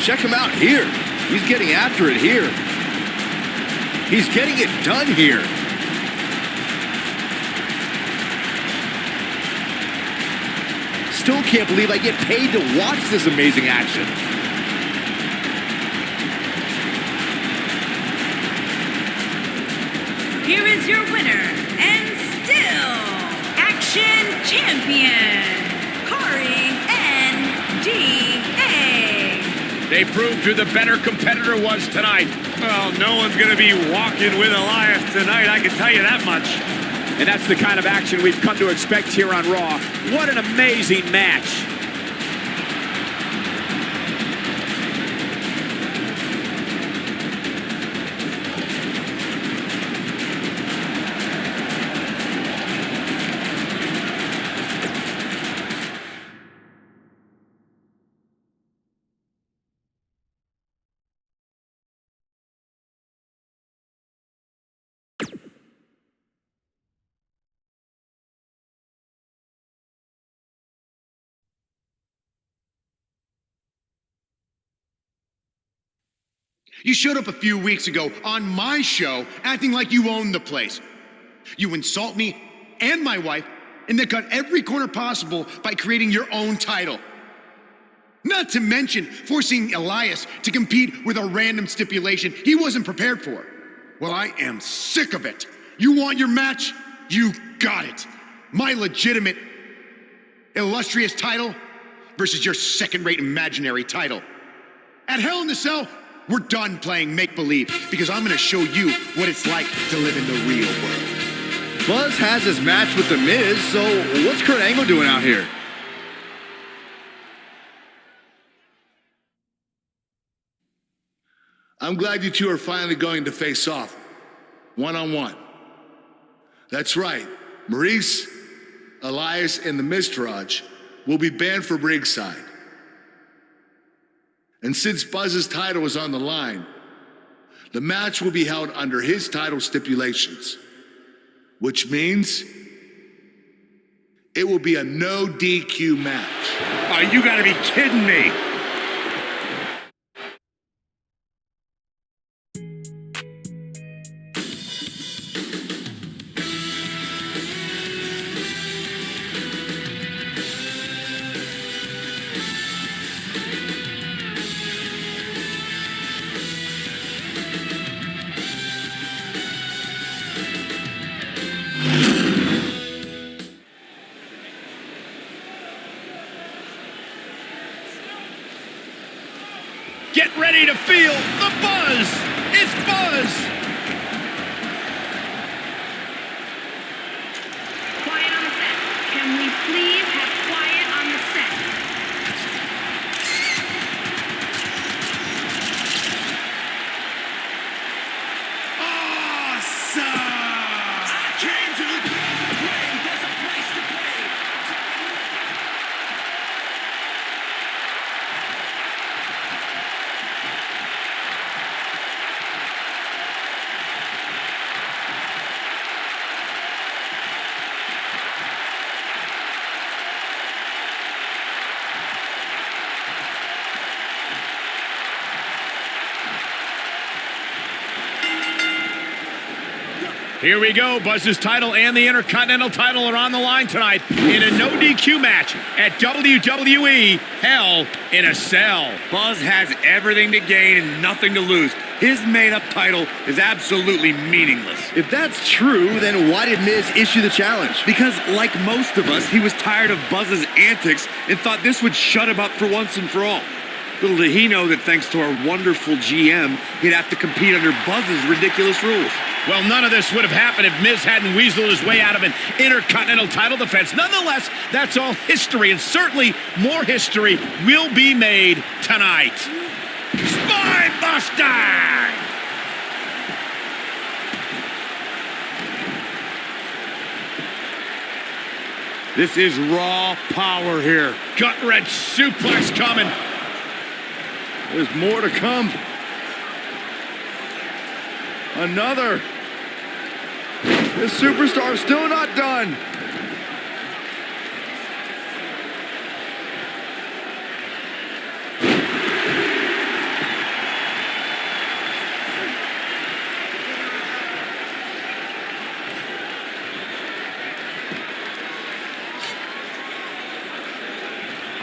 Check him out here. He's getting after it here. He's getting it done here. Still can't believe I get paid to watch this amazing action. Here is your winner, and still Action Champion, Corey N.D.A. They proved who the better competitor was tonight. Well, no one's going to be walking with Elias tonight, I can tell you that much. And that's the kind of action we've come to expect here on Raw. What an amazing match. You showed up a few weeks ago on my show acting like you owned the place. You insult me and my wife and then cut every corner possible by creating your own title. Not to mention forcing Elias to compete with a random stipulation he wasn't prepared for. Well, I am sick of it. You want your match? You got it. My legitimate, illustrious title versus your second-rate imaginary title. At Hell in the Cell, we're done playing make-believe because I'm gonna show you what it's like to live in the real world. Buzz has his match with The Miz, so what's Kurt Angle doing out here? I'm glad you two are finally going to face off, one-on-one. That's right, Maurice, Elias, and the Miztourage will be banned from ringside. And since Buzz's title is on the line, the match will be held under his title stipulations, which means it will be a no DQ match. Oh, you gotta be kidding me. Get ready to feel the buzz. It's Buzz. Quiet on the set. Can we please have quiet on the set? Awesome! I came to the ground to play. There's a place to play. Here we go. Buzz's title and the Intercontinental title are on the line tonight in a no DQ match at WWE Hell in a Cell. Buzz has everything to gain and nothing to lose. His made-up title is absolutely meaningless. If that's true, then why did Miz issue the challenge? Because, like most of us, he was tired of Buzz's antics and thought this would shut him up for once and for all. Little did he know that thanks to our wonderful GM, he'd have to compete under Buzz's ridiculous rules. Well, none of this would have happened if Miz hadn't weaseled his way out of an Intercontinental title defense. Nonetheless, that's all history, and certainly more history will be made tonight. Spine Buster! This is raw power here. Gut-wrench suplex coming. There's more to come. Another. This superstar still not done.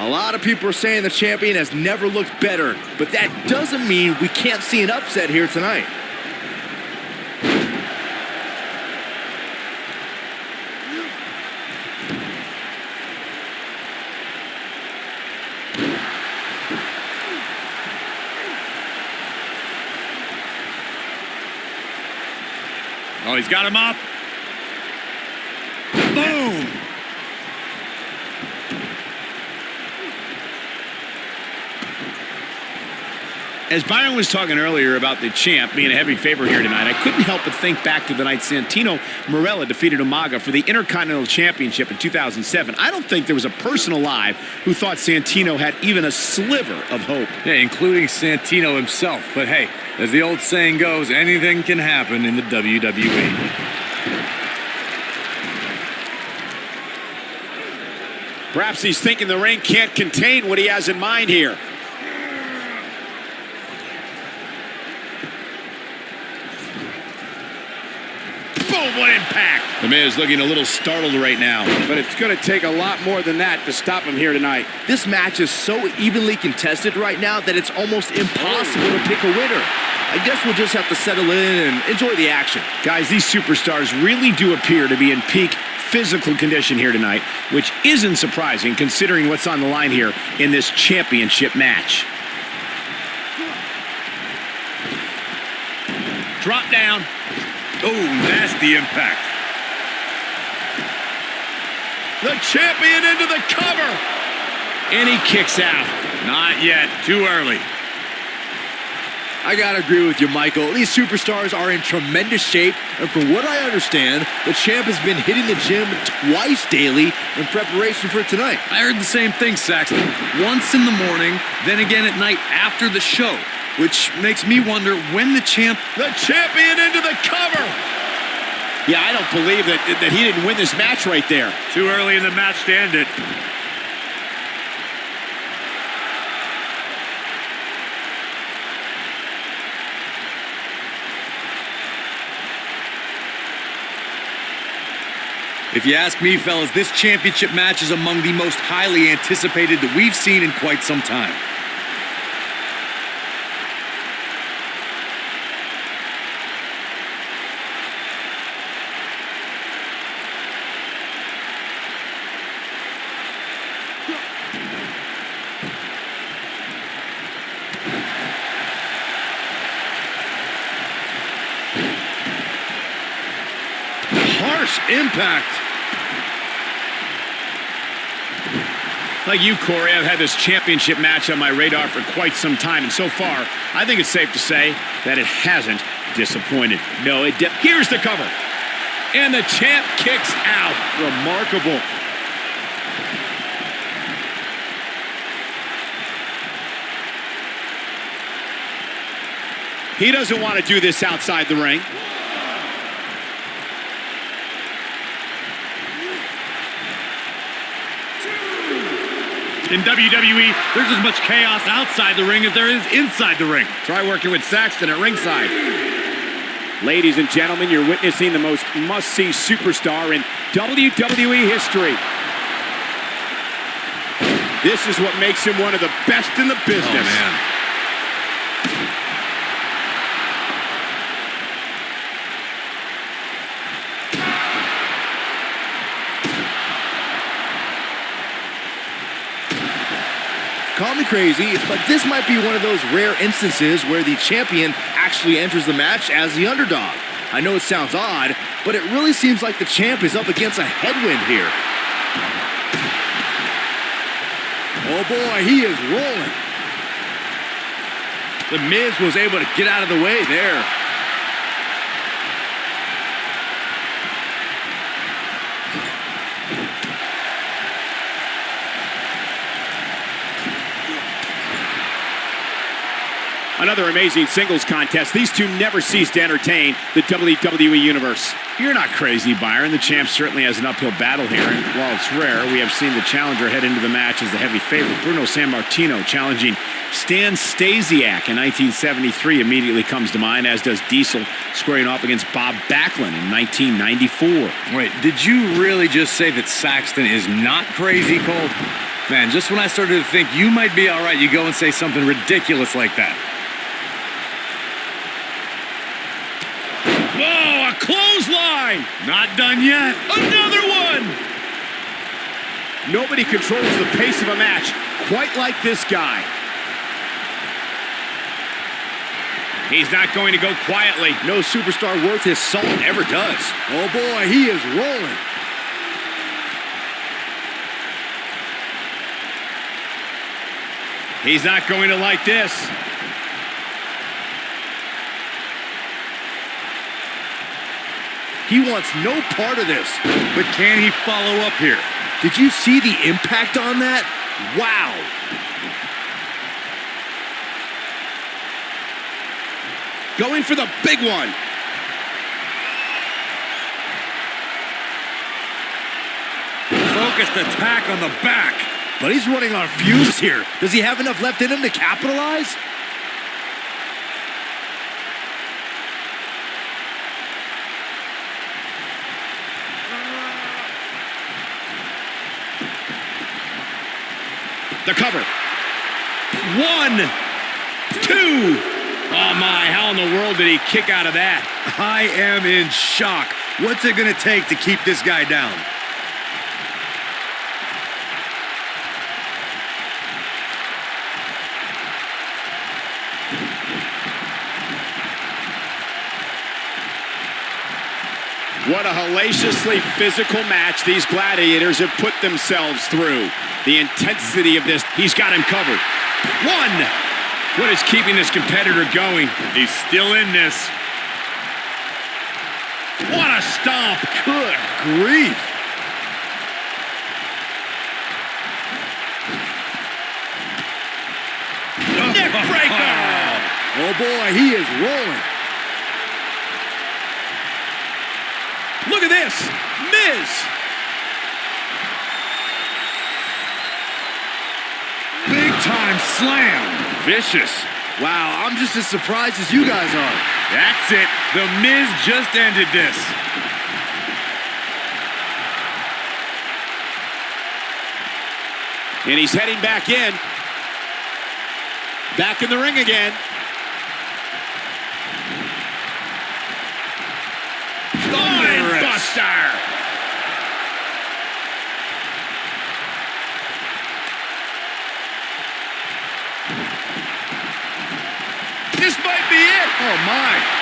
A lot of people are saying the champion has never looked better, but that doesn't mean we can't see an upset here tonight. Oh, he's got him up. Boom! As Byron was talking earlier about the champ being a heavy favorite here tonight, I couldn't help but think back to the night Santino Marella defeated Umaga for the Intercontinental Championship in 2007. I don't think there was a person alive who thought Santino had even a sliver of hope. Yeah, including Santino himself. But hey, as the old saying goes, anything can happen in the WWE. Perhaps he's thinking the ring can't contain what he has in mind here. Boom, what impact! The Miz looking a little startled right now. But it's going to take a lot more than that to stop him here tonight. This match is so evenly contested right now that it's almost impossible to pick a winner. I guess we'll just have to settle in and enjoy the action. Guys, these superstars really do appear to be in peak physical condition here tonight, which isn't surprising considering what's on the line here in this championship match. Drop down. Oh, nasty impact. The champion into the cover. And he kicks out. Not yet. Too early. I gotta agree with you, Michael. These superstars are in tremendous shape, and from what I understand, the champ has been hitting the gym twice daily in preparation for tonight. I heard the same thing, Saxton. Once in the morning, then again at night after the show, which makes me wonder when the champ... The champion into the cover. Yeah, I don't believe that he didn't win this match right there. Too early in the match to end it. If you ask me, fellas, this championship match is among the most highly anticipated that we've seen in quite some time. Harsh impact. Like you, Corey, I've had this championship match on my radar for quite some time, and so far, I think it's safe to say that it hasn't disappointed. No, it did. Here's the cover. And the champ kicks out. Remarkable. He doesn't want to do this outside the ring. In WWE, there's as much chaos outside the ring as there is inside the ring. Try working with Saxton at ringside. Ladies and gentlemen, you're witnessing the most must-see superstar in WWE history. This is what makes him one of the best in the business. Oh, man. Call me crazy, but this might be one of those rare instances where the champion actually enters the match as the underdog. I know it sounds odd, but it really seems like the champ is up against a headwind here. Oh boy, he is rolling. The Miz was able to get out of the way there. Another amazing singles contest. These two never cease to entertain the WWE Universe. You're not crazy, Byron. The champ certainly has an uphill battle here. And while it's rare, we have seen the challenger head into the match as the heavy favorite. Bruno Sammartino challenging Stan Stasiak in 1973 immediately comes to mind, as does Diesel squaring off against Bob Backlund in 1994. Wait, did you really just say that Saxton is not crazy, Cole? Man, just when I started to think you might be all right, you go and say something ridiculous like that. Whoa, a clothesline! Not done yet. Another one! Nobody controls the pace of a match quite like this guy. He's not going to go quietly. No superstar worth his salt ever does. Oh boy, he is rolling. He's not going to like this. He wants no part of this. But can he follow up here? Did you see the impact on that? Wow. Going for the big one. Focused attack on the back. But he's running on fumes here. Does he have enough left in him to capitalize? The cover. 1, 2. Oh my, how in the world did he kick out of that? I am in shock. What's it going to take to keep this guy down? What a hellaciously physical match these gladiators have put themselves through. The intensity of this, He's got him covered. 1. What is keeping this competitor going? He's still in this. What a stomp. Good grief. Neck breaker. Oh boy, he is rolling. Look at this. Miz. Big time slam. Vicious. Wow, I'm just as surprised as you guys are. That's it. The Miz just ended this. and he's heading back in. Back in the ring again. Buster. This might be it. Oh, my.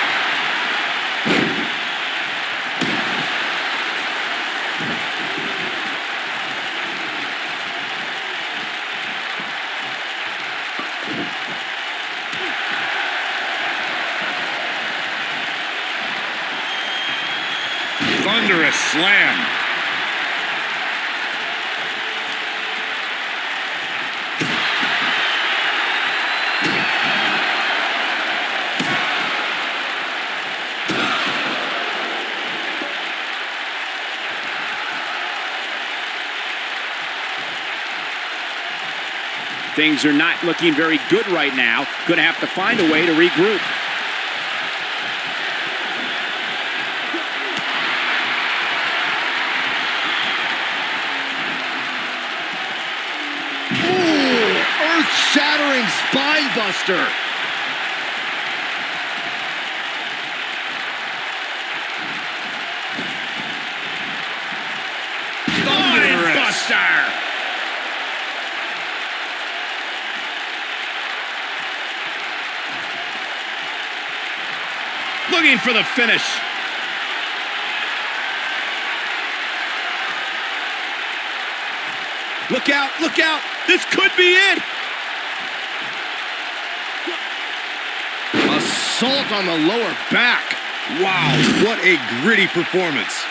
Thunderous slam. Things are not looking very good right now. Going to have to find a way to regroup. Earth-shattering spine buster. Spine buster. Looking for the finish. Look out, look out. This could be it. Assault on the lower back. Wow, what a gritty performance.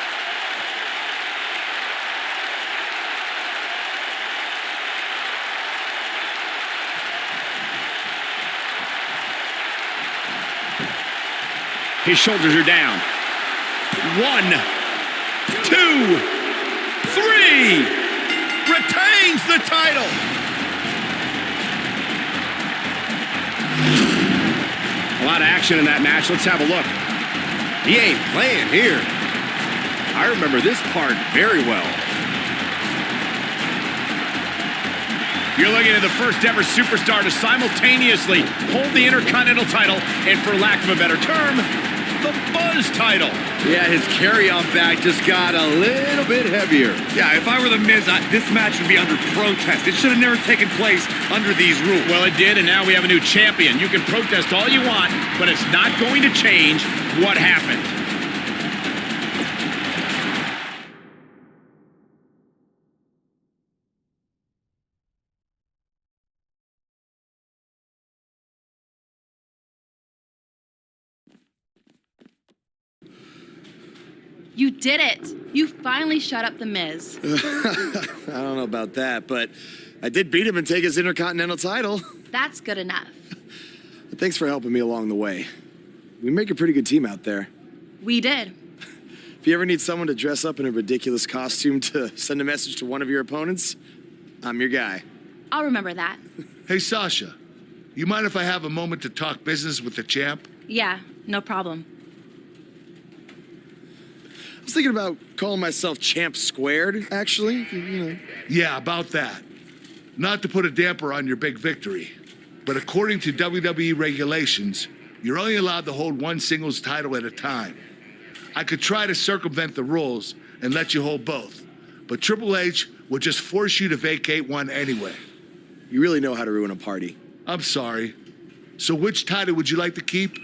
His shoulders are down. 1, 2, 3. Retains the title. A lot of action in that match. Let's have a look. He ain't playing here. I remember this part very well. You're looking at the first ever superstar to simultaneously hold the Intercontinental title and, for lack of a better term, the Buzz title. Yeah, his carry-on bag just got a little bit heavier. Yeah, if I were the Miz, this match would be under protest. It should have never taken place under these rules. Well, it did, and now we have a new champion. You can protest all you want, but it's not going to change what happened. You did it. You finally shut up the Miz. I don't know about that, but I did beat him and take his Intercontinental title. That's good enough. Thanks for helping me along the way. We make a pretty good team out there. We did. If you ever need someone to dress up in a ridiculous costume to send a message to one of your opponents, I'm your guy. I'll remember that. Hey, Sasha, you mind if I have a moment to talk business with the champ? Yeah, no problem. I was thinking about calling myself Champ Squared, actually. You know. Yeah, about that. Not to put a damper on your big victory, but according to WWE regulations, you're only allowed to hold one singles title at a time. I could try to circumvent the rules and let you hold both, but Triple H would just force you to vacate one anyway. You really know how to ruin a party. I'm sorry. So which title would you like to keep?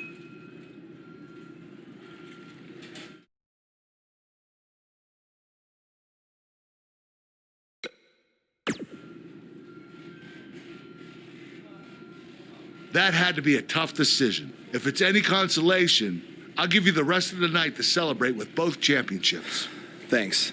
That had to be a tough decision. If it's any consolation, I'll give you the rest of the night to celebrate with both championships. Thanks.